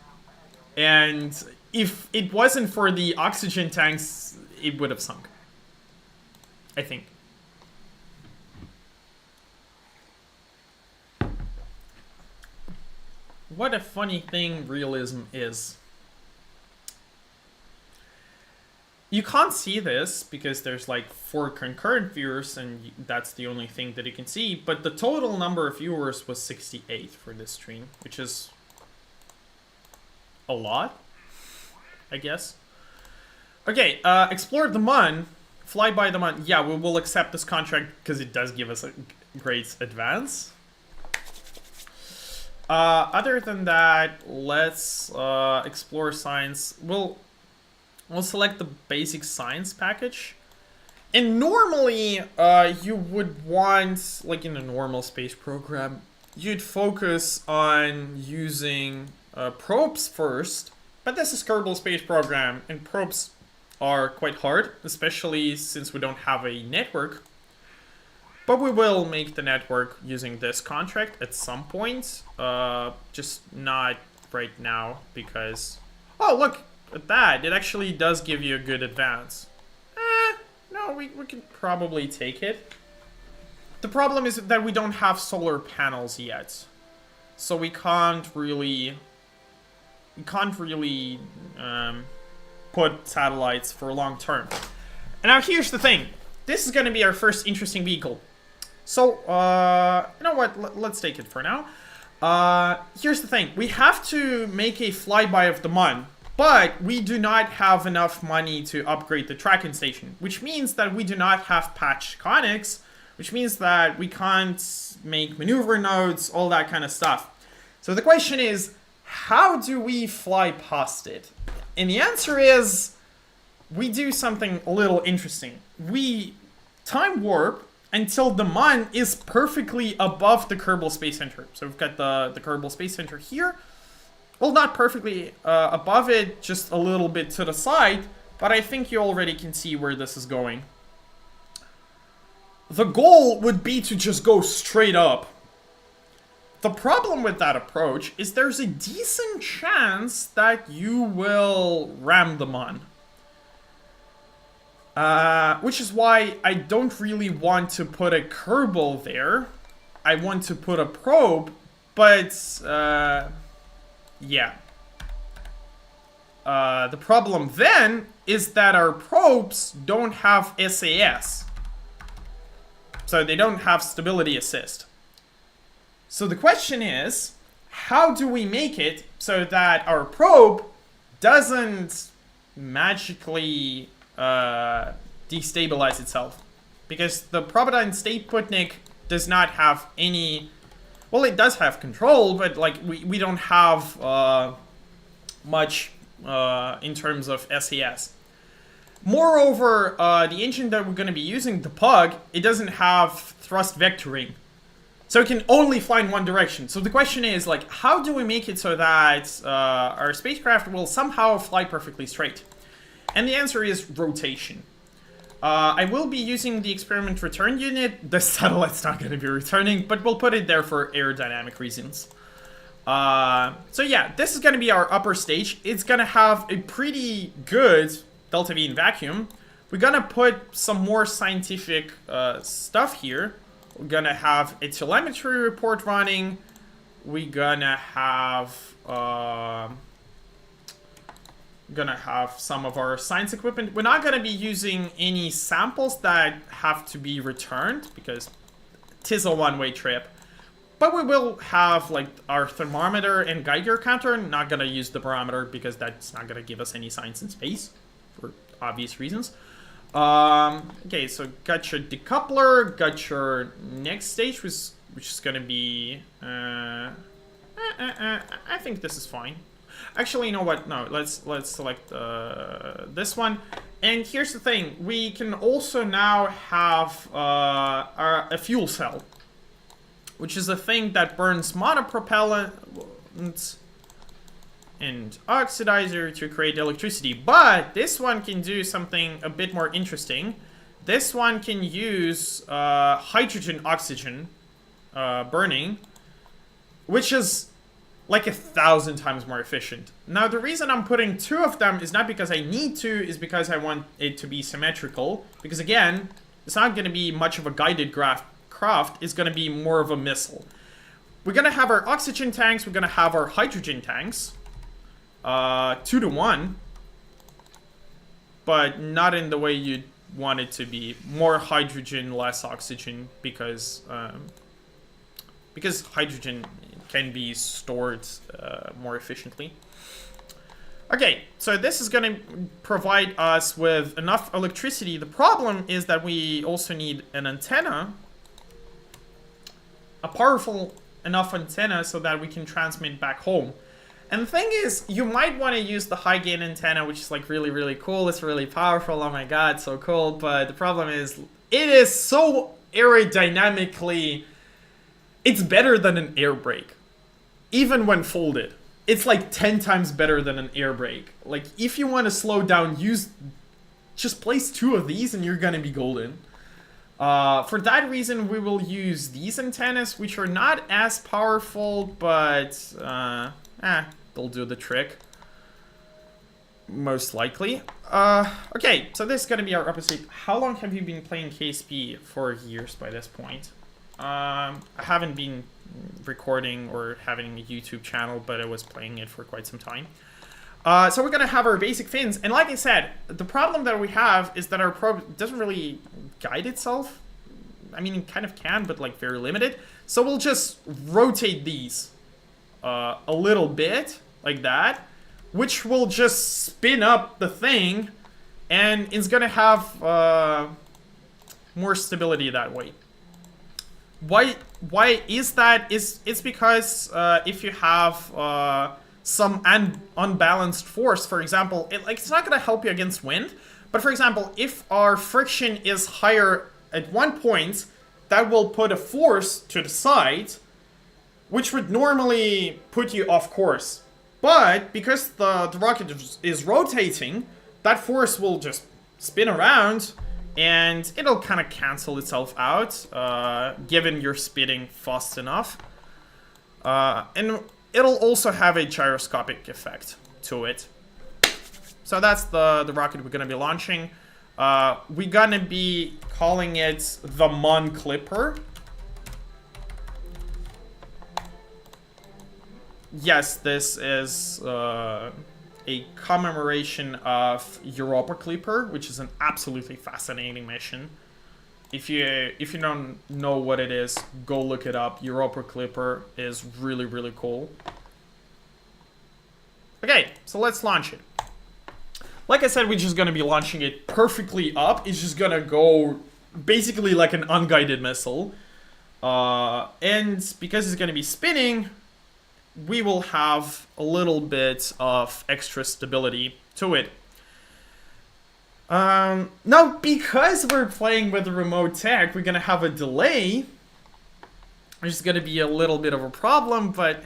And if it wasn't for the oxygen tanks, it would have sunk. I think. what a funny thing realism is. You can't see this because there's like 4 concurrent viewers and that's the only thing that you can see, but the total number of viewers was 68 for this stream, which is a lot, I guess. Okay, explore the Mun, fly by the Mun. Yeah, we will accept this contract because it does give us a great advance. Other than that, let's explore science. We'll select the basic science package. And normally, you would want, like in a normal space program, you'd focus on using probes first. But this is Kerbal Space Program, and probes are quite hard, especially since we don't have a network. But we will make the network using this contract at some point. Just not right now, because... Oh, look at that. It actually does give you a good advance. No, we can probably take it. The problem is that we don't have solar panels yet. So we can't really... put satellites for long term. And now here's the thing. This is going to be our first interesting vehicle. So, you know what? Let's take it for now. Here's the thing. We have to make a flyby of the Mun, but we do not have enough money to upgrade the tracking station, which means that we do not have patched conics, which means that we can't make maneuver nodes, all that kind of stuff. So the question is, how do we fly past it? And the answer is, we do something a little interesting. We time warp until the Mun is perfectly above the Kerbal Space Center. So we've got the Kerbal Space Center here. Well, not perfectly above it, just a little bit to the side, but I think you already can see where this is going. The goal would be to just go straight up. The problem with that approach is there's a decent chance that you will ram the Mun. Which is why I don't really want to put a Kerbal there. I want to put a probe, but yeah. The problem then is that our probes don't have SAS. So they don't have stability assist. So the question is, how do we make it so that our probe doesn't magically destabilize itself? Because the Providence State Sputnik does not have any... Well, it does have control, but like we don't have much in terms of SAS. Moreover, the engine that we're going to be using, the Pug, it doesn't have thrust vectoring. So it can only fly in one direction. So the question is, like, how do we make it so that our spacecraft will somehow fly perfectly straight? And the answer is rotation. I will be using the experiment return unit. The satellite's not going to be returning, but we'll put it there for aerodynamic reasons. So yeah, this is going to be our upper stage. It's going to have a pretty good delta V in vacuum. We're going to put some more scientific stuff here. We're going to have a telemetry report running. We're going to have... some of our science equipment. We're not going to be using any samples that have to be returned because it is a one-way trip. But we will have like our thermometer and Geiger counter. Not going to use the barometer because that's not going to give us any science in space for obvious reasons. Okay, so got your decoupler, got your next stage, which is going to be... I think this is fine. Actually, you know what? No, let's select this one. And here's the thing: we can also now have a fuel cell, which is a thing that burns monopropellant and oxidizer to create electricity. But this one can do something a bit more interesting. This one can use hydrogen-oxygen burning, which is like 1,000 times more efficient. Now, the reason I'm putting 2 of them is not because I need to, is because I want it to be symmetrical. Because again, it's not going to be much of a guided craft, it's going to be more of a missile. we're gonna have our oxygen tanks, we're gonna have our hydrogen tanks. 2 to 1. But not in the way you'd want it to be. More hydrogen, less oxygen, because hydrogen can be stored more efficiently. Okay, so this is going to provide us with enough electricity. The problem is that we also need an antenna, a powerful enough antenna so that we can transmit back home. And the thing is, you might want to use the high gain antenna, which is like really, really cool. It's really powerful. Oh my god, so cool. But the problem is, it is so aerodynamically, it's better than an air brake. Even when folded. It's like 10 times better than an air brake. Like, if you want to slow down, just place 2 of these and you're going to be golden. For that reason, we will use these antennas, which are not as powerful, but they'll do the trick. Most likely. Okay, so this is going to be our episode. How long have you been playing KSP? For years by this point. I haven't been recording or having a YouTube channel, but I was playing it for quite some time. So we're going to have our basic fins. And like I said, the problem that we have is that our probe doesn't really guide itself. I mean, it kind of can, but like very limited. So we'll just rotate these a little bit, like that, which will just spin up the thing, and it's going to have more stability that way. Why is that? It's because if you have some unbalanced force, for example, it's not going to help you against wind, but for example, if our friction is higher at one point, that will put a force to the side, which would normally put you off course. But because the rocket is rotating, that force will just spin around, and it'll kind of cancel itself out, given you're spinning fast enough. And it'll also have a gyroscopic effect to it. So that's the rocket we're going to be launching. We're going to be calling it the Mon Clipper. Yes, this is a commemoration of Europa Clipper, which is an absolutely fascinating mission. If you don't know what it is, go look it up. Europa Clipper is really, really cool. Okay, so let's launch it. Like I said, we're just gonna be launching it perfectly up. It's just gonna go basically like an unguided missile. And because it's gonna be spinning, we will have a little bit of extra stability to it. Now, because we're playing with a remote tech, we're gonna have a delay. Which is gonna be a little bit of a problem, but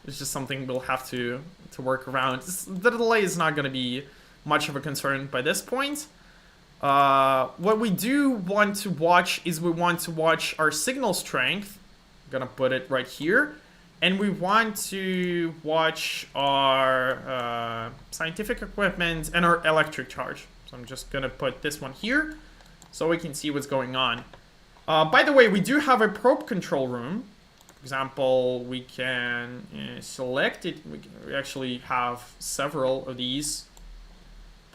it's just something we'll have to work around. The delay is not gonna be much of a concern by this point. What we do want to watch is we want to watch our signal strength. I'm gonna put it right here. And we want to watch our scientific equipment and our electric charge. So I'm just going to put this one here so we can see what's going on. By the way, we do have a probe control room. For example, we can select it. We actually have several of these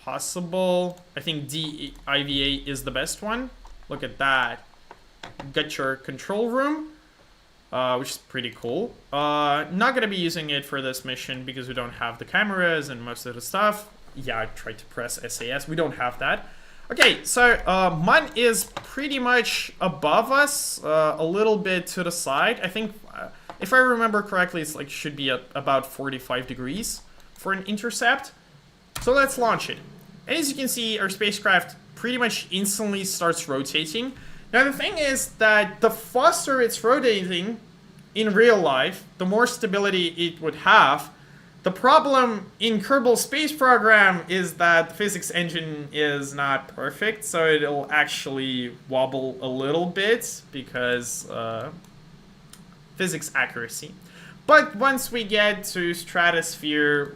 possible. I think DIVA is the best one. Look at that. Got your control room. Which is pretty cool. Not gonna be using it for this mission because we don't have the cameras and most of the stuff. Yeah, I tried to press SAS. We don't have that. Okay, so Mun is pretty much above us, a little bit to the side. I think, if I remember correctly, it's like should be at about 45 degrees for an intercept. So let's launch it. And as you can see, our spacecraft pretty much instantly starts rotating. Now the thing is that the faster it's rotating in real life, the more stability it would have. The problem in Kerbal Space Program is that the physics engine is not perfect, so it'll actually wobble a little bit because physics accuracy. But once we get to stratosphere,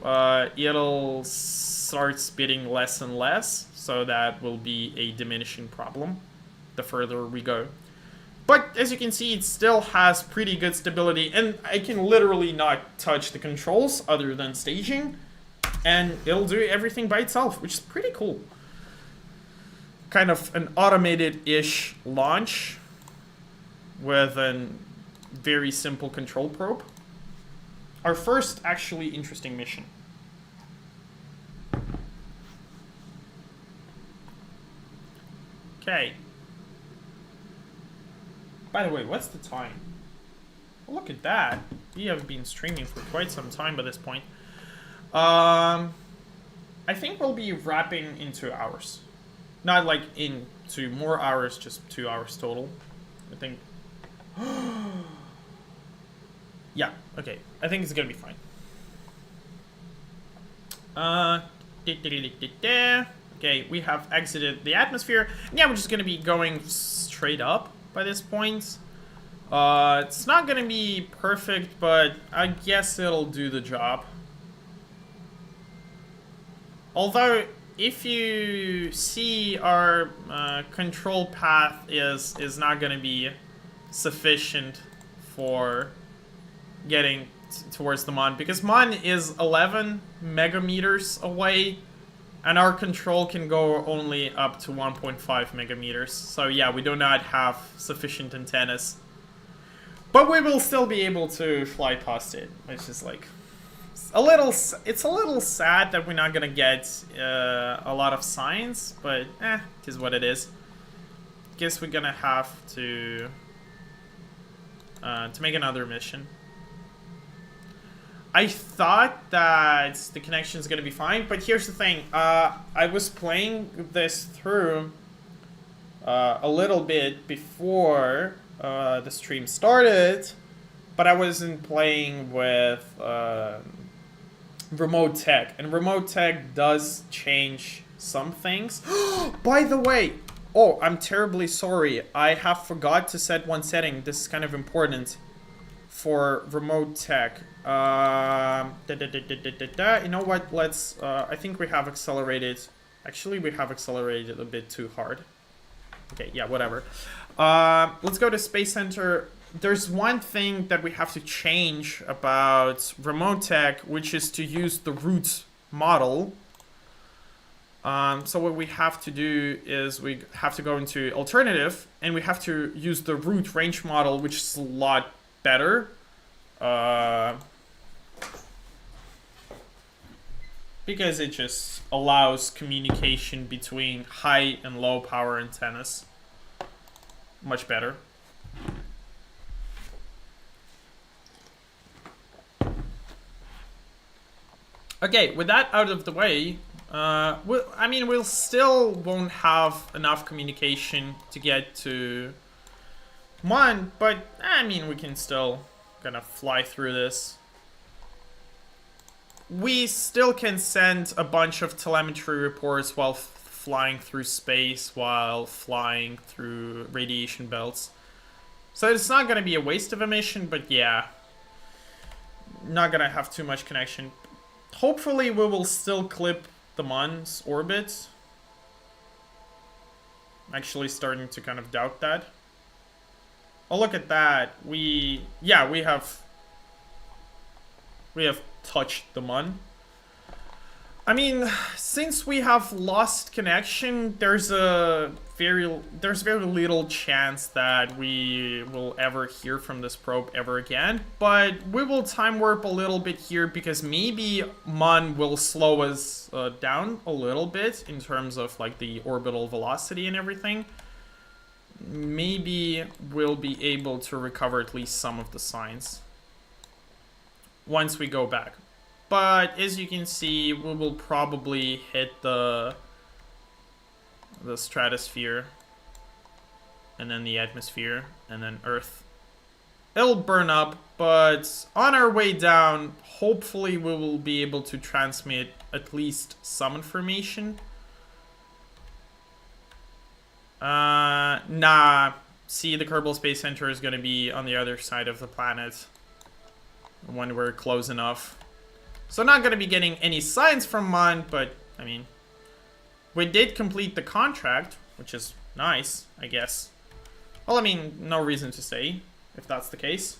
it'll start spitting less and less, so that will be a diminishing problem the further we go. But as you can see, it still has pretty good stability, and I can literally not touch the controls other than staging, and it'll do everything by itself, which is pretty cool. Kind of an automated-ish launch with a very simple control probe. Our first actually interesting mission. Okay. By the way, what's the time? Well, look at that. We have been streaming for quite some time by this point. I think we'll be wrapping in 2 hours. Not like into more hours, just 2 hours total. I think. Yeah, okay. I think it's gonna be fine. Okay, we have exited the atmosphere. Yeah, we're just gonna be going straight up by this point. It's not gonna be perfect, but I guess it'll do the job. Although, if you see our control path is not gonna be sufficient for getting towards the Mon, because Mon is 11 megameters away, and our control can go only up to 1.5 megameters. So yeah, we do not have sufficient antennas. But we will still be able to fly past it, which is like it's a little sad that we're not gonna get a lot of signs, but it is what it is. Guess we're gonna have to make another mission. I thought that the connection is going to be fine, but here's the thing. I was playing this through a little bit before the stream started, but I wasn't playing with remote tech. And remote tech does change some things. By the way, oh, I'm terribly sorry. I have forgot to set one setting. This is kind of important for remote tech. You know what? Let's. I think we have accelerated. Actually, we have accelerated a bit too hard. Okay, yeah, whatever. Let's go to Space Center. There's one thing that we have to change about remote tech, which is to use the root model. So what we have to do is we have to go into alternative, and we have to use the root range model, which is a lot better. Because it just allows communication between high and low power antennas. Much better. Okay, with that out of the way, we'll still won't have enough communication to get to Mon, but I mean, we can still kind of fly through this. We still can send a bunch of telemetry reports while flying through space, while flying through radiation belts. So it's not going to be a waste of a mission, but yeah, not going to have too much connection. Hopefully we will still clip the Mon's orbit. I'm actually starting to kind of doubt that. Oh, look at that. We have touched the Mon. I mean, since we have lost connection, there's very little chance that we will ever hear from this probe ever again. But we will time warp a little bit here, because maybe Mon will slow us down a little bit in terms of like the orbital velocity and everything. Maybe we'll be able to recover at least some of the signs once we go back. But as you can see, we will probably hit the stratosphere, and then the atmosphere, and then Earth. It'll burn up, but on our way down, hopefully we will be able to transmit at least some information. Nah. See, the Kerbal Space Center is going to be on the other side of the planet when we're close enough. So not going to be getting any signs from Mon, but, I mean, we did complete the contract, which is nice, I guess. Well, I mean, no reason to say, if that's the case.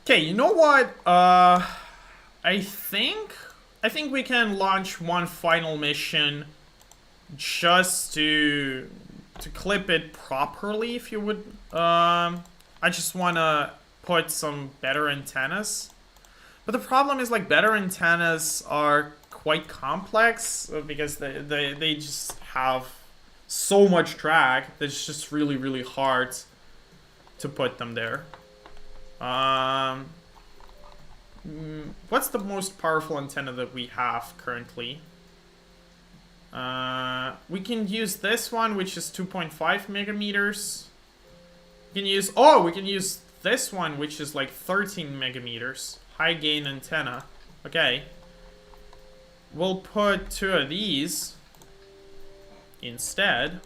Okay, you know what? I think we can launch one final mission just to clip it properly, if you would. I just wanna put some better antennas. But the problem is, like, better antennas are quite complex because they just have so much drag that it's just really, really hard to put them there. What's the most powerful antenna that we have currently? We can use this one, which is 2.5 megameters. We can use this one, which is like 13 megameters. High gain antenna. Okay. We'll put 2 of these instead.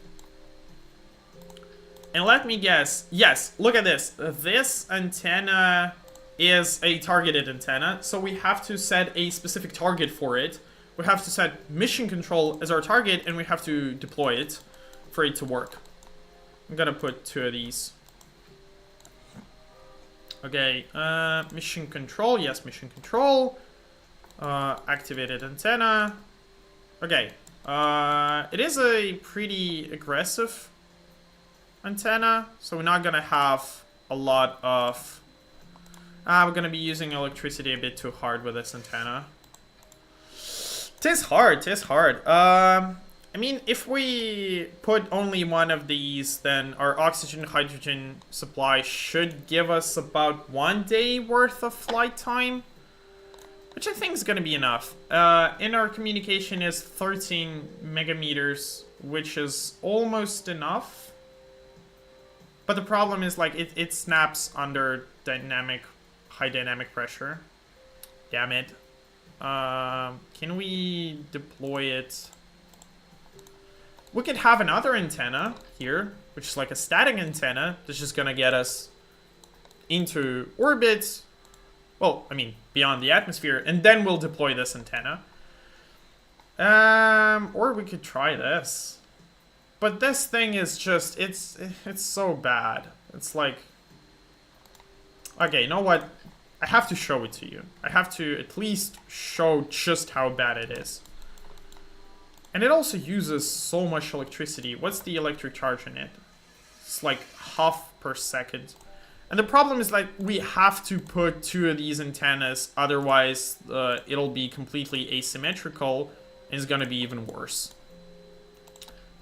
And let me guess. Yes, look at this. This antenna is a targeted antenna, so we have to set a specific target for it. We have to set mission control as our target, and we have to deploy it for it to work. I'm gonna put 2 of these. Okay, mission control. Yes, mission control. Activated antenna. Okay, it is a pretty aggressive antenna, so we're not gonna have a lot of... we're gonna be using electricity a bit too hard with this antenna. Tis hard. I mean, if we put only one of these, then our oxygen hydrogen supply should give us about 1 day worth of flight time, which I think is gonna be enough. And our communication is 13 megameters, which is almost enough. But the problem is, like, it snaps under high dynamic pressure. Damn it. Can we deploy it? We could have another antenna here, which is like a static antenna that's just gonna get us into orbit. Well, I mean, beyond the atmosphere, and then we'll deploy this antenna. Or we could try this. But this thing is just, it's so bad. It's like... Okay, you know what? I have to show it to you. I have to at least show just how bad it is. And it also uses so much electricity. What's the electric charge in it? It's like half per second. And the problem is, like, we have to put 2 of these antennas, otherwise it'll be completely asymmetrical and it's gonna be even worse.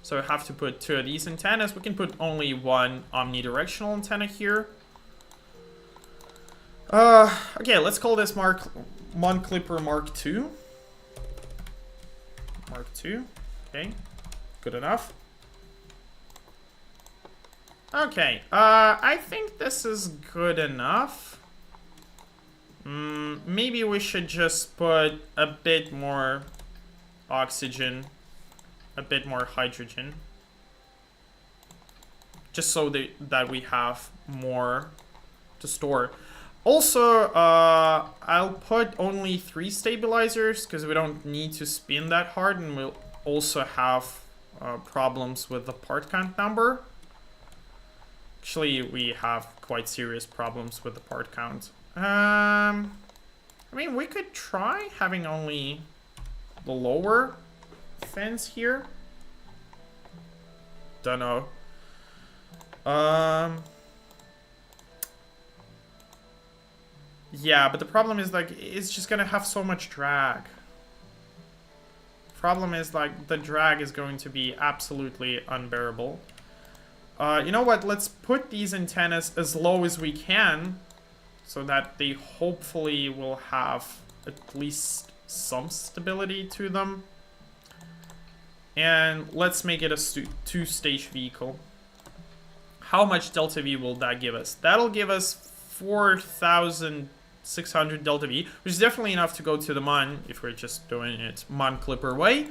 So I have to put 2 of these antennas. We can put only one omnidirectional antenna here. Okay, let's call this Mon Clipper Mark II. Mark II. Okay, good enough. Okay, I think this is good enough. Maybe we should just put a bit more oxygen, a bit more hydrogen, just so that we have more to store. Also, I'll put only 3 stabilizers because we don't need to spin that hard, and we'll also have problems with the part count number. Actually, we have quite serious problems with the part count. I mean, we could try having only the lower fins here. Don't know. Yeah, but the problem is, like, it's just gonna have so much drag. Problem is, like, the drag is going to be absolutely unbearable. You know what? Let's put these antennas as low as we can so that they hopefully will have at least some stability to them. And let's make it a 2-stage vehicle. How much delta V will that give us? That'll give us 4,600 delta V, which is definitely enough to go to the Mon if we're just doing it Mon Clipper way.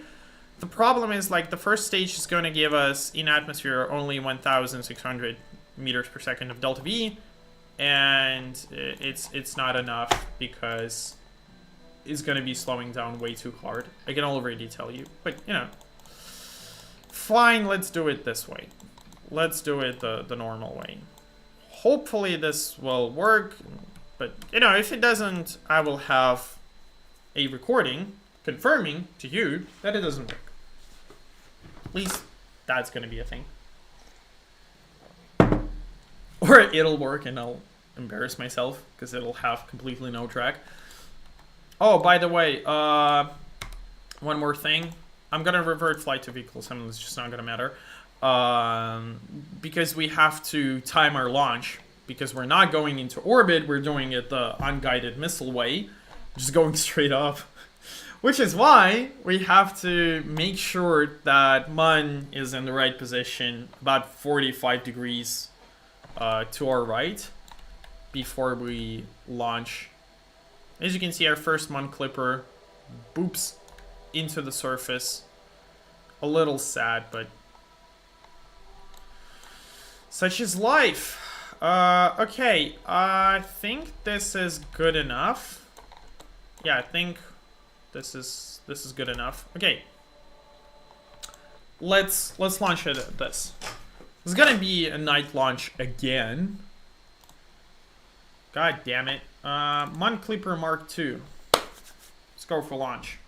The problem is, like, the first stage is going to give us in atmosphere only 1,600 meters per second of delta V, and it's not enough because is going to be slowing down way too hard. I can already tell you. But, you know. Fine, let's do it this way. Let's do it the normal way. Hopefully this will work. But, you know, if it doesn't, I will have a recording confirming to you that it doesn't work. At least that's going to be a thing. Or it'll work and I'll embarrass myself because it'll have completely no track. Oh, by the way, one more thing. I'm going to revert flight to vehicle assembly. It's just not going to matter. Because we have to time our launch. Because we're not going into orbit. We're doing it the unguided missile way. Just going straight up. Which is why we have to make sure that MUN is in the right position. About 45 degrees to our right. Before we launch. As you can see, our first MUN clipper boops into the surface. A little sad, but such is life. Okay, I think this is good enough. Yeah, I think this is good enough. Okay, let's launch it at this. It's gonna be a night launch again. God damn it. MUN Clipper Mark II. Let's go for launch.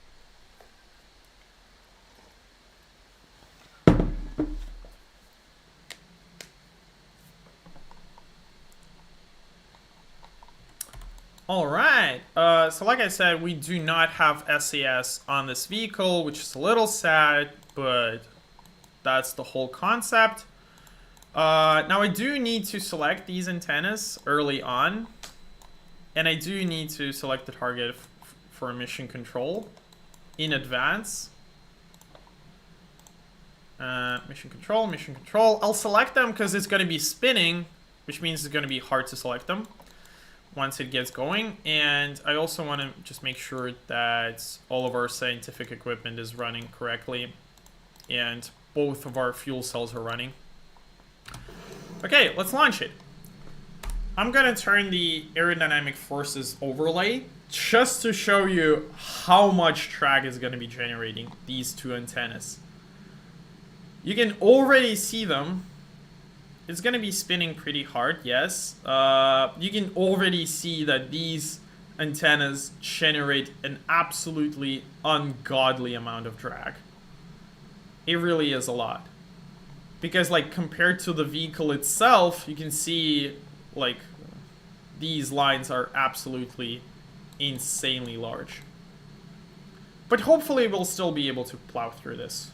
Alright, so like I said, we do not have SAS on this vehicle, which is a little sad, but that's the whole concept. Now I do need to select these antennas early on, and I do need to select the target for mission control in advance. Mission control. I'll select them because it's going to be spinning, which means it's going to be hard to select them once it gets going. And I also want to just make sure that all of our scientific equipment is running correctly and both of our fuel cells are running. Okay, let's launch it. I'm gonna turn the aerodynamic forces overlay just to show you how much drag is gonna be generating these two antennas. You can already see them. It's gonna be spinning pretty hard, yes. You can already see that these antennas generate an absolutely ungodly amount of drag. It really is a lot. Because, like, compared to the vehicle itself, you can see, like, these lines are absolutely insanely large. But hopefully we'll still be able to plow through this.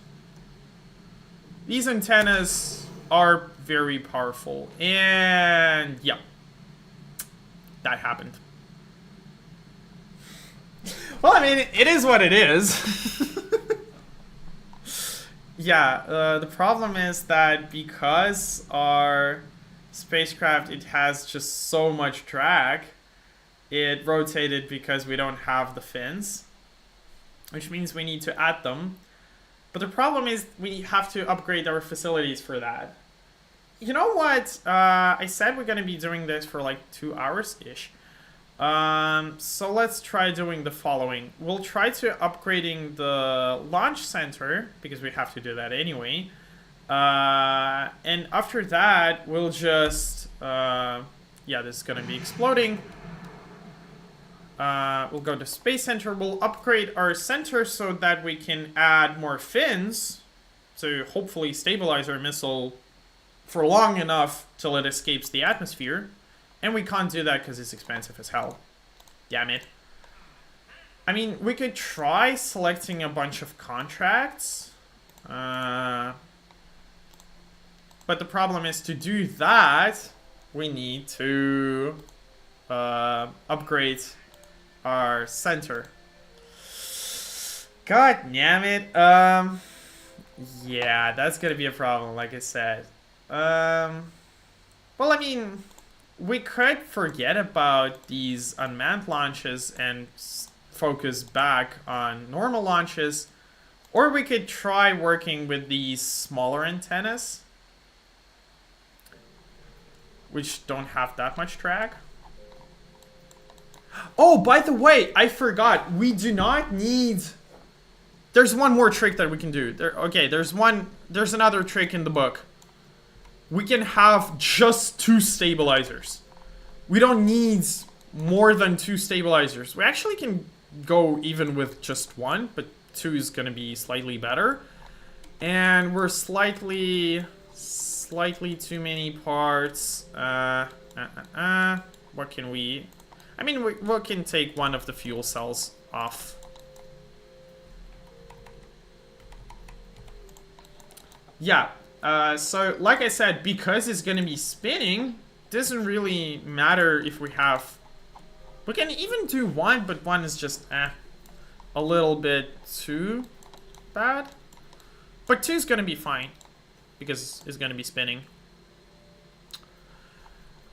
These antennas are very powerful. And, yeah. That happened. Well, I mean, it is what it is. Yeah, the problem is that because our spacecraft, it has just so much drag, it rotated because we don't have the fins, which means we need to add them. But the problem is we have to upgrade our facilities for that. You know what? I said we're going to be doing this for like 2 hours-ish. So let's try doing the following. We'll try to upgrading the launch center, because we have to do that anyway. And after that, we'll just... yeah, this is going to be exploding. We'll go to Space Center. We'll upgrade our center so that we can add more fins to hopefully stabilize our missile for long enough till it escapes the atmosphere. And we can't do that because it's expensive as hell. Damn it. I mean, we could try selecting a bunch of contracts. But the problem is, to do that, we need to upgrade our center. God damn it. Yeah, that's gonna be a problem, like I said. Well, I mean... we could forget about these unmanned launches and focus back on normal launches. Or we could try working with these smaller antennas, which don't have that much drag. Oh, by the way, I forgot. We do not need... There's one more trick that we can do. Okay, there's another trick in the book. We can have just 2 stabilizers. We don't need more than 2 stabilizers. We actually can go even with just 1, but 2 is gonna be slightly better. And we're slightly too many parts. What can we... I mean, we can take one of the fuel cells off. Yeah, so like I said, because it's gonna be spinning, doesn't really matter if we have... We can even do 1, but 1 is just, a little bit too bad. But 2 is gonna be fine, because it's gonna be spinning.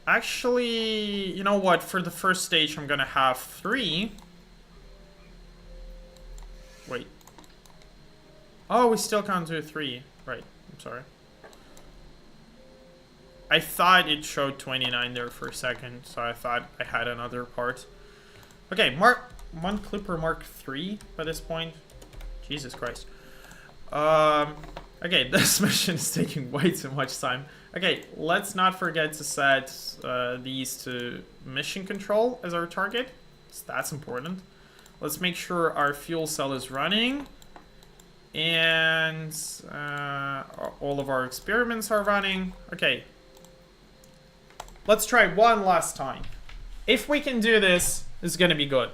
Actually, you know what? For the first stage, I'm gonna have 3. Wait. Oh, we still can't do 3. Right, I'm sorry. I thought it showed 29 there for a second, so I thought I had another part. Okay, one clipper mark 3 by this point. Jesus Christ. Okay, this mission is taking way too much time. Okay, let's not forget to set these to mission control as our target. So that's important. Let's make sure our fuel cell is running. And all of our experiments are running. Okay. Let's try one last time. If we can do this, it's gonna be good.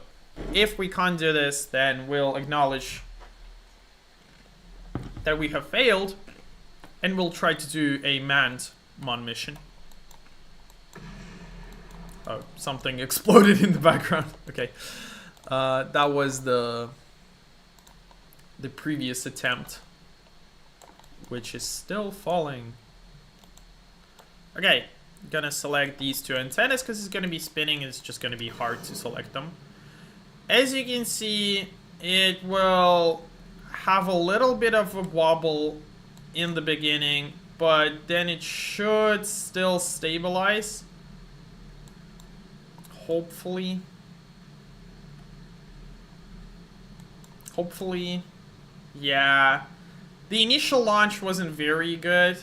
If we can't do this, then we'll acknowledge that we have failed, and we'll try to do a manned mon mission. Oh, something exploded in the background. Okay. That was the previous attempt, which is still falling. Okay, gonna select these 2 antennas because it's gonna be spinning. It's just gonna be hard to select them. As you can see, it will have a little bit of a wobble in the beginning, but then it should still stabilize. Hopefully. Yeah. The initial launch wasn't very good.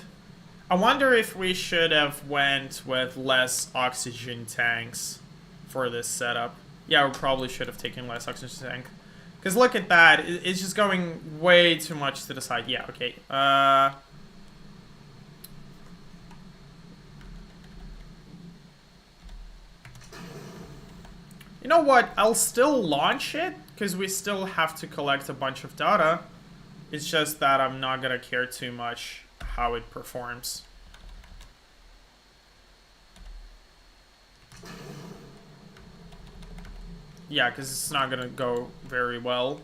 I wonder if we should have went with less oxygen tanks for this setup. Yeah, we probably should have taken less oxygen tank. Because look at that. It's just going way too much to the side. Yeah, okay. You know what? I'll still launch it, because we still have to collect a bunch of data. It's just that I'm not gonna care too much how it performs. Yeah, because it's not gonna go very well.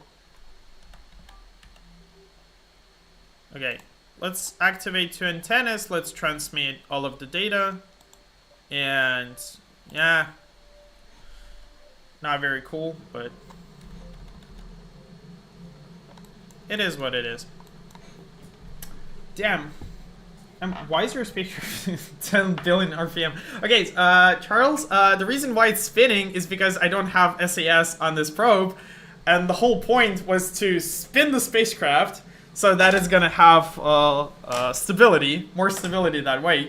Okay, let's activate 2 antennas. Let's transmit all of the data. And yeah, not very cool, but it is what it is. Damn. Why is your spaceship 10 billion RPM? Okay, Charles, the reason why it's spinning is because I don't have SAS on this probe, and the whole point was to spin the spacecraft so that it's gonna have stability, more stability that way.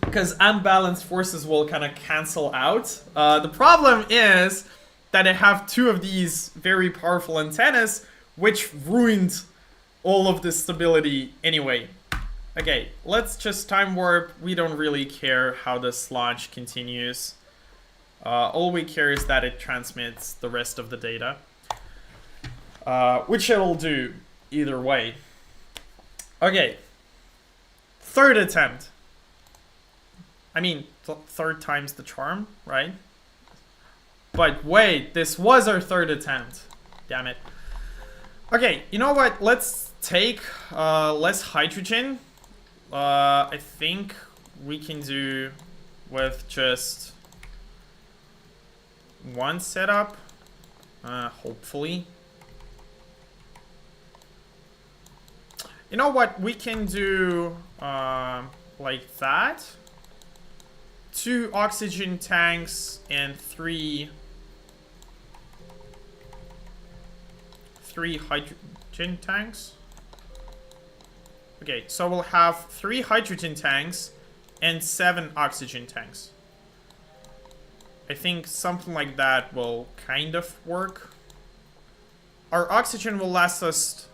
Because unbalanced forces will kind of cancel out. The problem is that I have 2 of these very powerful antennas, which ruined all of the stability anyway. Okay, let's just time warp. We don't really care how this launch continues. All we care is that it transmits the rest of the data. Which it'll do either way. Okay. 3rd attempt. I mean, 3rd time's the charm, right? But wait, this was our 3rd attempt. Damn it. Okay, you know what? Let's take less hydrogen. I think we can do with just 1 setup. Hopefully. You know what? We can do like that. 2 oxygen tanks and 3 hydrogen tanks. Okay, so we'll have 3 hydrogen tanks and 7 oxygen tanks. I think something like that will kind of work. Our oxygen will last us...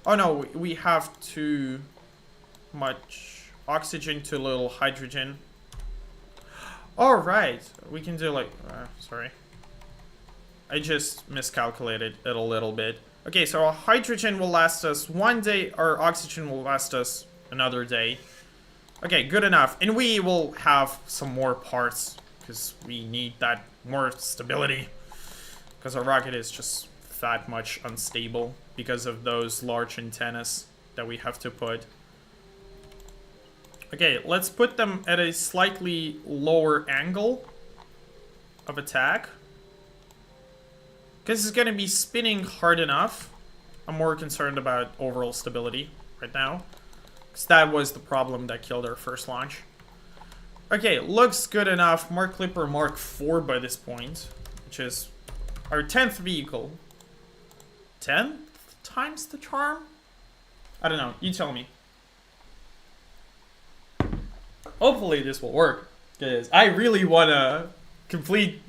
Oh no, we have too much oxygen, too little hydrogen. Alright, we can do like... sorry. I just miscalculated it a little bit. Okay, so our hydrogen will last us 1 day, our oxygen will last us another day. Okay, good enough. And we will have some more parts, because we need that more stability. Because our rocket is just that much unstable because of those large antennas that we have to put. Okay, let's put them at a slightly lower angle of attack. Because it's going to be spinning hard enough. I'm more concerned about overall stability right now. Because that was the problem that killed our first launch. Okay, looks good enough. Mark Clipper Mark IV by this point. Which is our 10th vehicle. 10 times the charm? I don't know. You tell me. Hopefully this will work. Because I really want to complete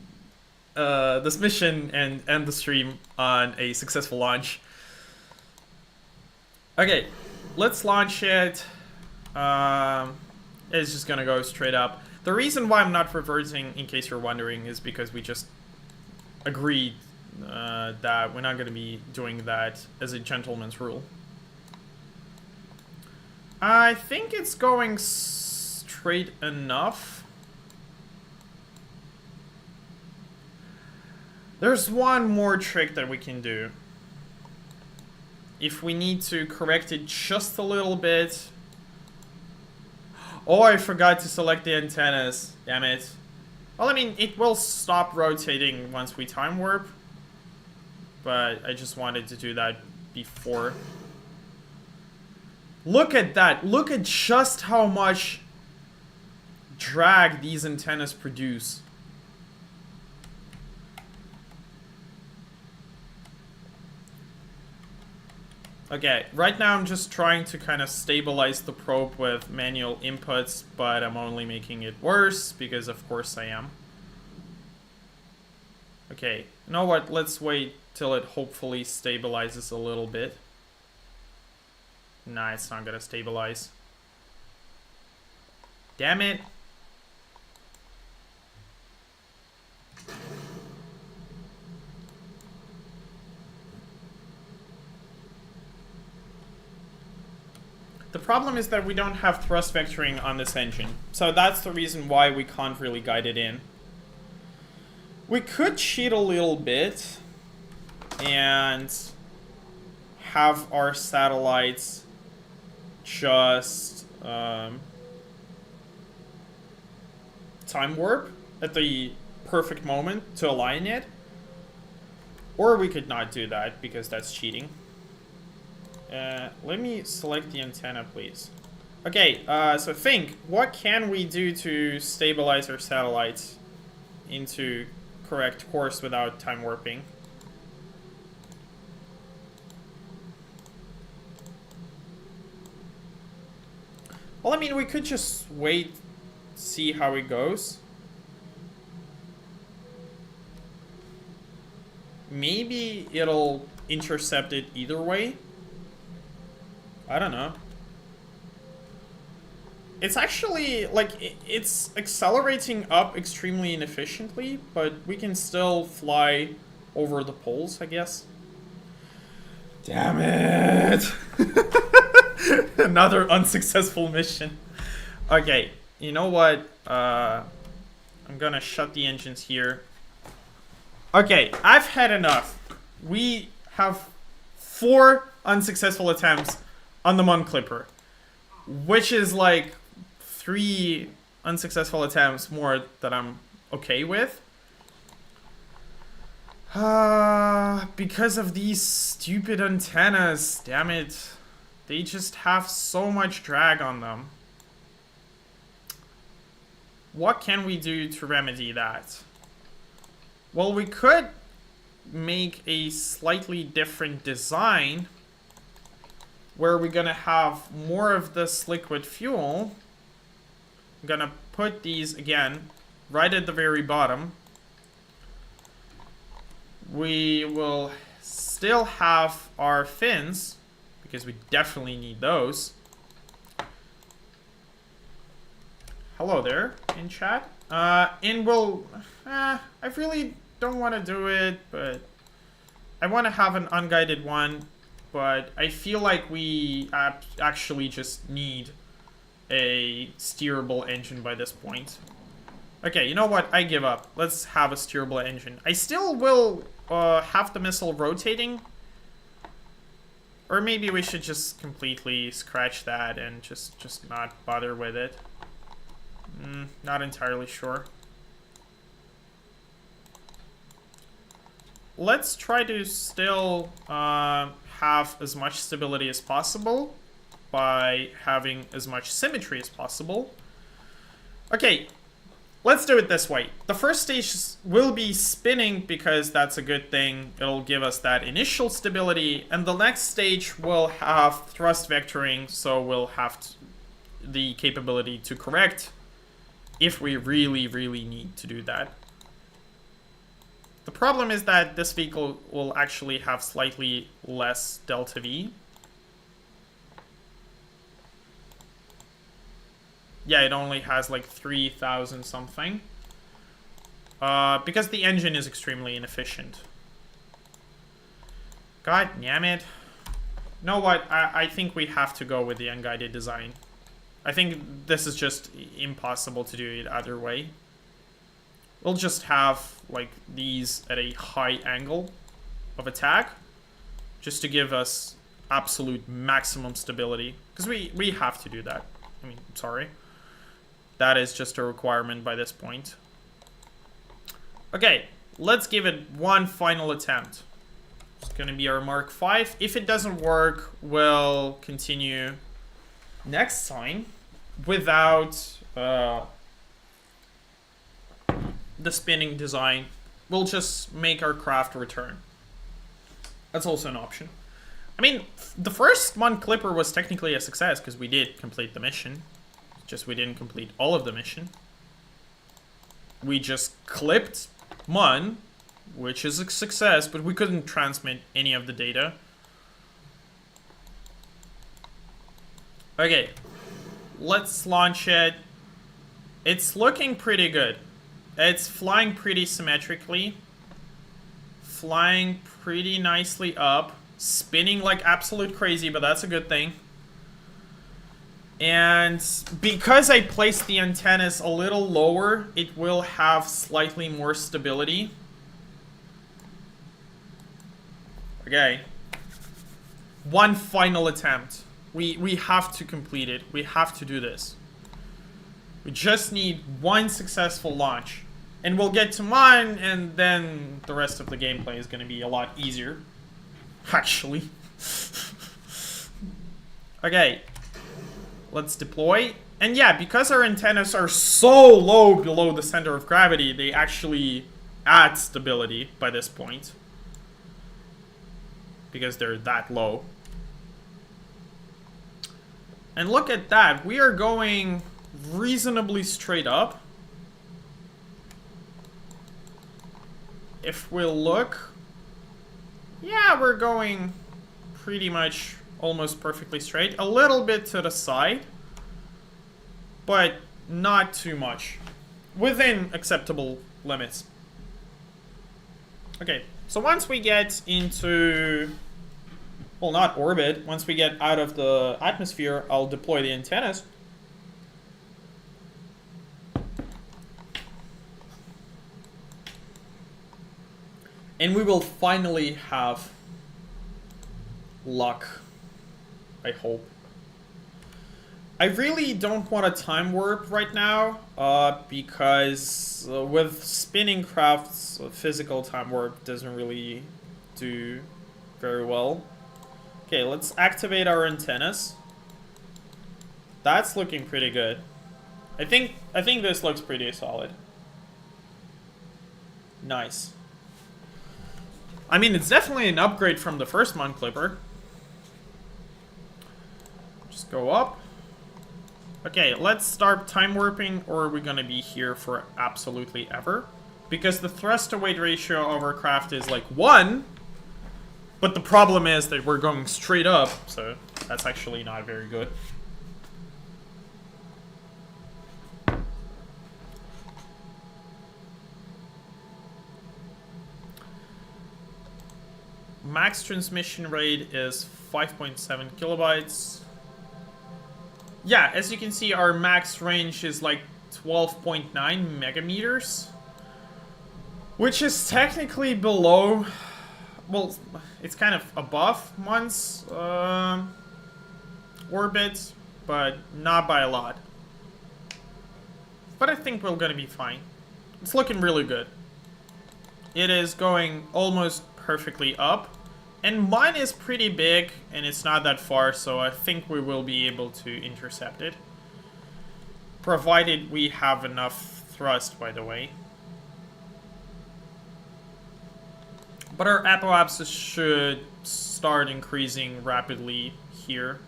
this mission and end the stream on a successful launch. Okay, let's launch it. It's just gonna go straight up. The reason why I'm not reversing, in case you're wondering, is because we just agreed that we're not gonna be doing that as a gentleman's rule. I think it's going straight enough. There's one more trick that we can do. If we need to correct it just a little bit. Oh, I forgot to select the antennas. Damn it. Well, I mean, it will stop rotating once we time warp. But I just wanted to do that before. Look at that. Look at just how much drag these antennas produce. Okay, right now I'm just trying to kind of stabilize the probe with manual inputs, but I'm only making it worse, because of course I am. Okay, you know what, let's wait till it hopefully stabilizes a little bit. Nah, it's not gonna stabilize. Damn it. The problem is that we don't have thrust vectoring on this engine. So that's the reason why we can't really guide it in. We could cheat a little bit and have our satellites just time warp at the perfect moment to align it. Or we could not do that because that's cheating. Let me select the antenna, please. Okay, so think, what can we do to stabilize our satellites into correct course without time warping? Well, I mean, we could just wait, see how it goes. Maybe it'll intercept it either way. I don't know. It's actually, like, it's accelerating up extremely inefficiently, but we can still fly over the poles, I guess. Damn it! Another unsuccessful mission. Okay, you know what? I'm gonna shut the engines here. Okay, I've had enough. We have 4 unsuccessful attempts on the Mon Clipper, which is like 3 unsuccessful attempts more that I'm okay with. Because of these stupid antennas, damn it. They just have so much drag on them. what can we do to remedy that? Well, we could make a slightly different design where we're gonna have more of this liquid fuel. I'm gonna put these again right at the very bottom. We will still have our fins because we definitely need those. Hello there in chat. And we'll I really don't want to do it, but I want to have an unguided one, but I feel like we actually just need a steerable engine by this point. Okay, you know what? I give up. Let's have a steerable engine. I still will have the missile rotating. Or maybe we should just completely scratch that and just not bother with it. Not entirely sure. Let's try to still have as much stability as possible by having as much symmetry as possible. Okay, let's do it this way. The first stage will be spinning because that's a good thing. It'll give us that initial stability. And the next stage will have thrust vectoring, so we'll have the capability to correct if we really, really need to do that. The problem is that this vehicle will actually have slightly less delta V. Yeah, it only has like 3,000 something. Because the engine is extremely inefficient. God damn it. You know what? I think we have to go with the unguided design. I think this is just impossible to do it either way. We'll just have like these at a high angle of attack just to give us absolute maximum stability. Because we have to do that. I mean, sorry. That is just a requirement by this point. Okay, let's give it one final attempt. It's gonna be our Mark V. If it doesn't work, we'll continue next time without the spinning design. We'll just make our craft return. That's also an option. I mean, the first one, Clipper, was technically a success because we did complete the mission. Just we didn't complete all of the mission. We just clipped one, which is a success, but we couldn't transmit any of the data. Okay, let's launch it. It's looking pretty good. It's flying pretty symmetrically. Flying pretty nicely up. Spinning like absolute crazy, but that's a good thing. And because I placed the antennas a little lower, it will have slightly more stability. Okay. One final attempt. We have to complete it. We have to do this. We just need one successful launch. And we'll get to mine, and then the rest of the gameplay is going to be a lot easier. Actually. Okay. Let's deploy. And yeah, because our antennas are so low below the center of gravity, they actually add stability by this point. Because they're that low. And look at that. We are going reasonably straight up. If we'll look, yeah, we're going pretty much almost perfectly straight. A little bit to the side, but not too much. Within acceptable limits. Okay, so once we get into, well, not orbit, once we get out of the atmosphere, I'll deploy the antennas. And we will finally have luck, I hope. I really don't want a time warp right now, because with spinning crafts, physical time warp doesn't really do very well. Okay, let's activate our antennas. That's looking pretty good. I think this looks pretty solid. Nice. I mean, it's definitely an upgrade from the first Mon Clipper. Just go up. Okay, let's start time warping, or are we gonna be here for absolutely ever? Because the thrust to weight ratio of our craft is like 1, but the problem is that we're going straight up, so that's actually not very good. Max transmission rate is 5.7 kilobytes. Yeah, as you can see, our max range is like 12.9 megameters. Which is technically below... Well, it's kind of above Mon's orbit, but not by a lot. But I think we're gonna be fine. It's looking really good. It is going almost perfectly up. And mine is pretty big, and it's not that far, so I think we will be able to intercept it. Provided we have enough thrust, by the way. But our apoapsis should start increasing rapidly here.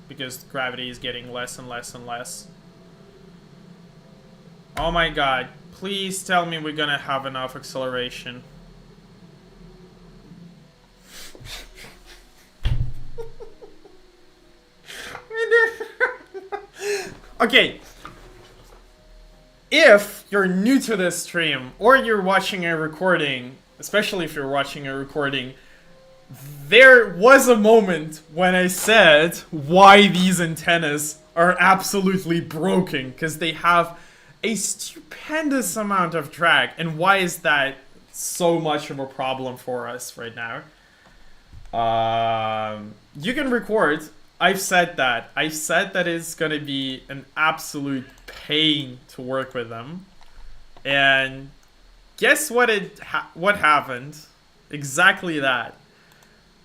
Because gravity is getting less and less and less. Oh my god. Please tell me we're gonna have enough acceleration. Okay. If you're new to this stream, or you're watching a recording, especially if you're watching a recording, there was a moment when I said why these antennas are absolutely broken, because they have a stupendous amount of drag. And why is that so much of a problem for us right now? You can record. I've said that. I said that it's gonna be an absolute pain to work with them. And guess what what happened? Exactly that.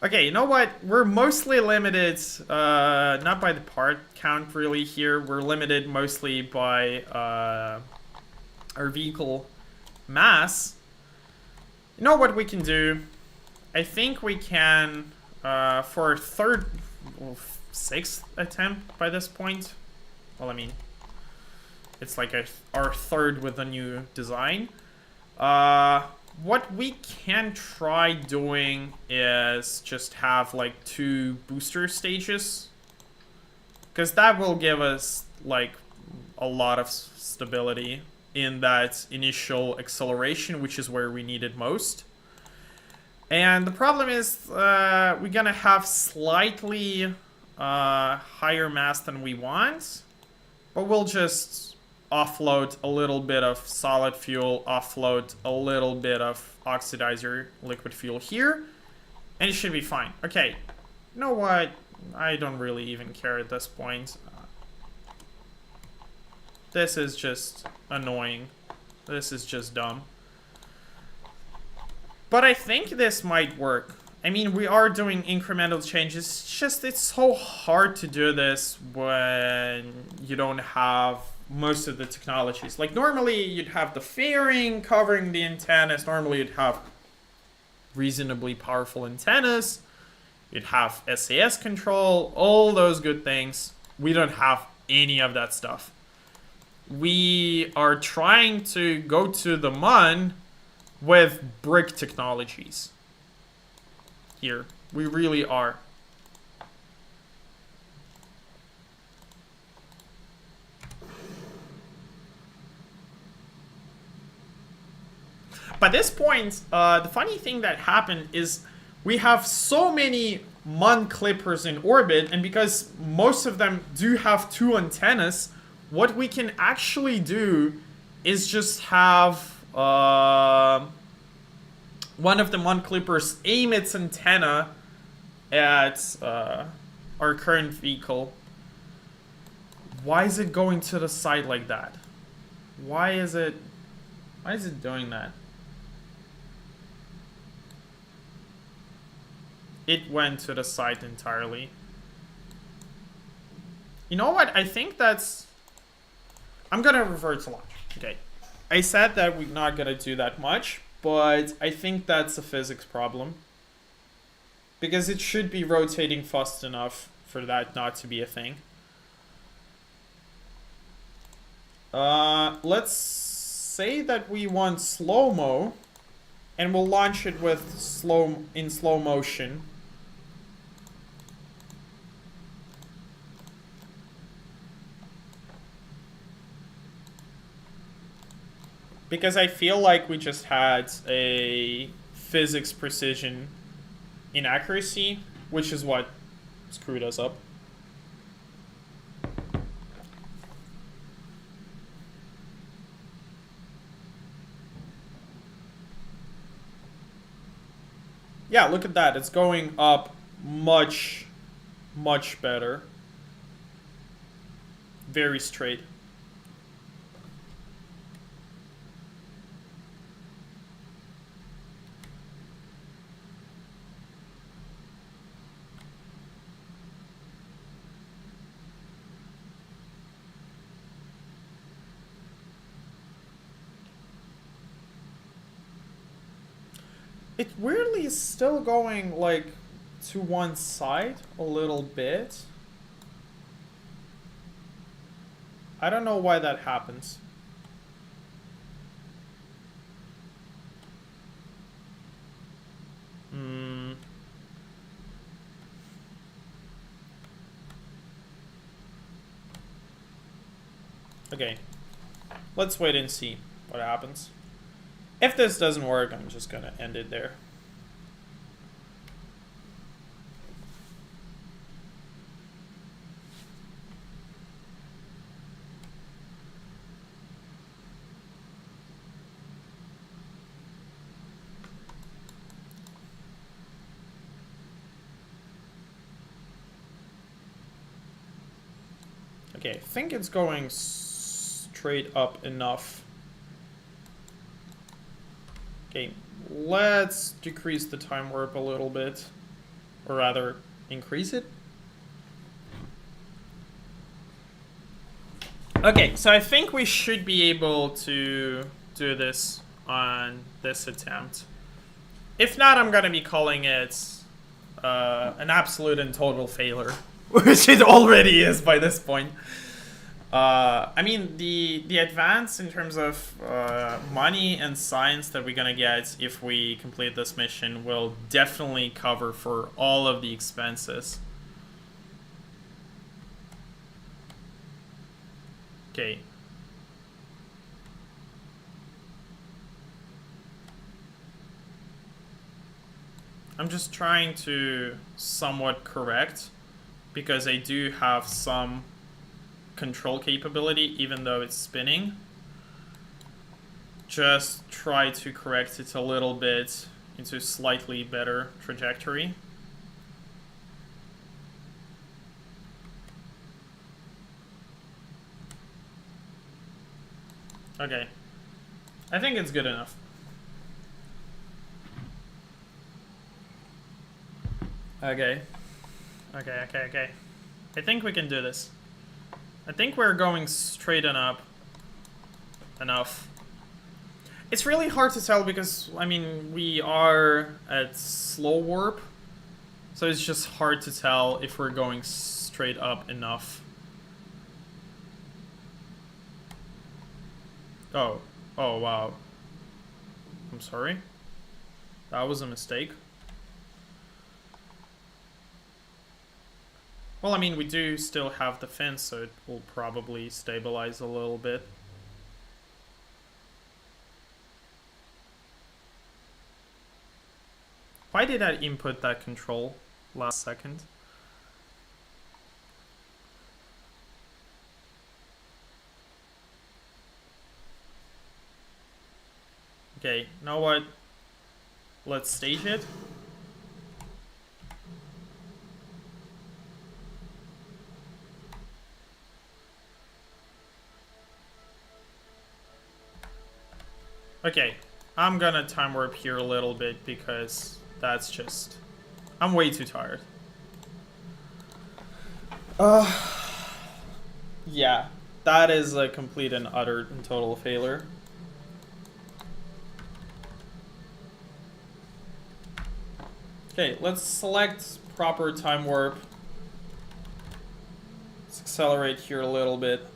Okay, you know what? We're mostly limited, not by the part count really here. We're limited mostly by our vehicle mass. You know what we can do? I think we can, for a sixth attempt by this point. Well, I mean, it's like our third with a new design. What we can try doing is just have like 2 booster stages, because that will give us like a lot of stability in that initial acceleration, which is where we need it most. And the problem is we're gonna have slightly higher mass than we want, but we'll just offload a little bit of solid fuel, offload a little bit of oxidizer liquid fuel here, and it should be fine. Okay, you know what? I don't really even care at this point. This is just annoying. This is just dumb. But I think this might work. I mean, we are doing incremental changes. It's just, it's so hard to do this when you don't have most of the technologies. Like, normally you'd have the fairing covering the antennas. Normally you'd have reasonably powerful antennas. You'd have SAS control, all those good things. We don't have any of that stuff. We are trying to go to the Mun with brick technologies. Here, we really are. By this point, the funny thing that happened is we have so many Mun clippers in orbit, and because most of them do have 2 antennas, what we can actually do is just have one of the Mun clippers aim its antenna at our current vehicle. Why is it going to the side like that? Why is it doing that? It went to the side entirely. You know what? I think that's... I'm gonna revert to launch. Okay. I said that we're not gonna do that much, but I think that's a physics problem. Because it should be rotating fast enough for that not to be a thing. Let's say that we want slow-mo, and we'll launch it with in slow motion. Because I feel like we just had a physics precision inaccuracy, which is what screwed us up. Yeah, look at that. It's going up much, much better. Very straight. It weirdly is still going, like, to one side a little bit. I don't know why that happens. Okay. Let's wait and see what happens. If this doesn't work, I'm just gonna end it there. Okay, I think it's going straight up enough. Okay, let's decrease the time warp a little bit. Or rather, increase it. Okay, so I think we should be able to do this on this attempt. If not, I'm gonna be calling it an absolute and total failure. Which it already is by this point. I mean, the advance in terms of money and science that we're gonna get if we complete this mission will definitely cover for all of the expenses. Okay. I'm just trying to somewhat correct, because I do have some control capability even though it's spinning. Just try to correct it a little bit into a slightly better trajectory. Okay. I think it's good enough. Okay. Okay. I think we can do this. I think we're going straight and up enough. It's really hard to tell because, I mean, we are at slow warp. So it's just hard to tell if we're going straight up enough. Oh. Oh, wow. I'm sorry. That was a mistake. Well, I mean, we do still have the fence, so it will probably stabilize a little bit. Why did I input that control last second? Okay, you know what? Let's stage it. Okay, I'm gonna time warp here a little bit because that's just... I'm way too tired. Yeah. That is a complete and utter and total failure. Okay, let's select proper time warp. Let's accelerate here a little bit.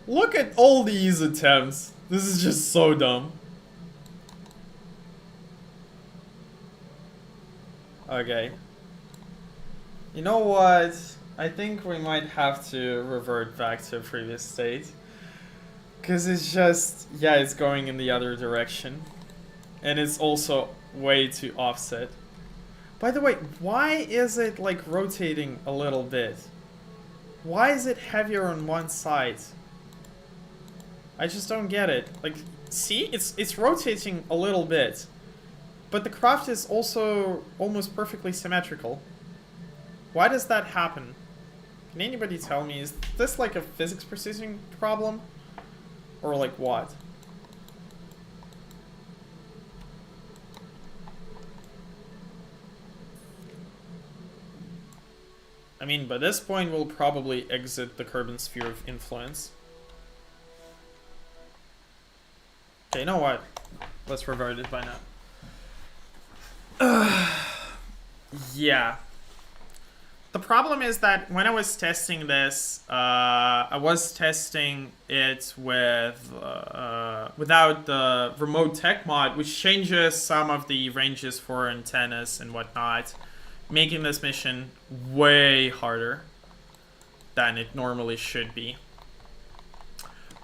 Look at all these attempts. This is just so dumb. Okay. You know what? I think we might have to revert back to a previous state. Because it's just, yeah, it's going in the other direction. And it's also way too offset. By the way, why is it like rotating a little bit? Why is it heavier on one side? I just don't get it. Like, see? It's rotating a little bit. But the craft is also almost perfectly symmetrical. Why does that happen? Can anybody tell me? Is this like a physics precision problem? Or like what? I mean, by this point we'll probably exit the Kerbin sphere of influence. Okay, you know what? Let's revert it by now. Yeah. The problem is that when I was testing this, I was testing it with without the remote tech mod, which changes some of the ranges for antennas and whatnot, making this mission way harder than it normally should be.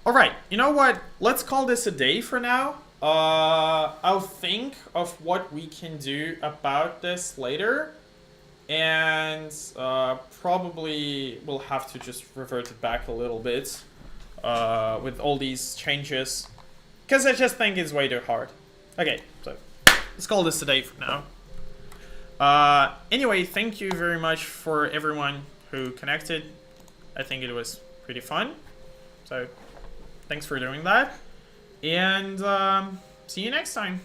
Alright, you know what? Let's call this a day for now. I'll think of what we can do about this later. And probably we'll have to just revert it back a little bit with all these changes. Because I just think it's way too hard. Okay, so let's call this a day for now. Anyway, thank you very much for everyone who connected. I think it was pretty fun. So thanks for doing that. And see you next time.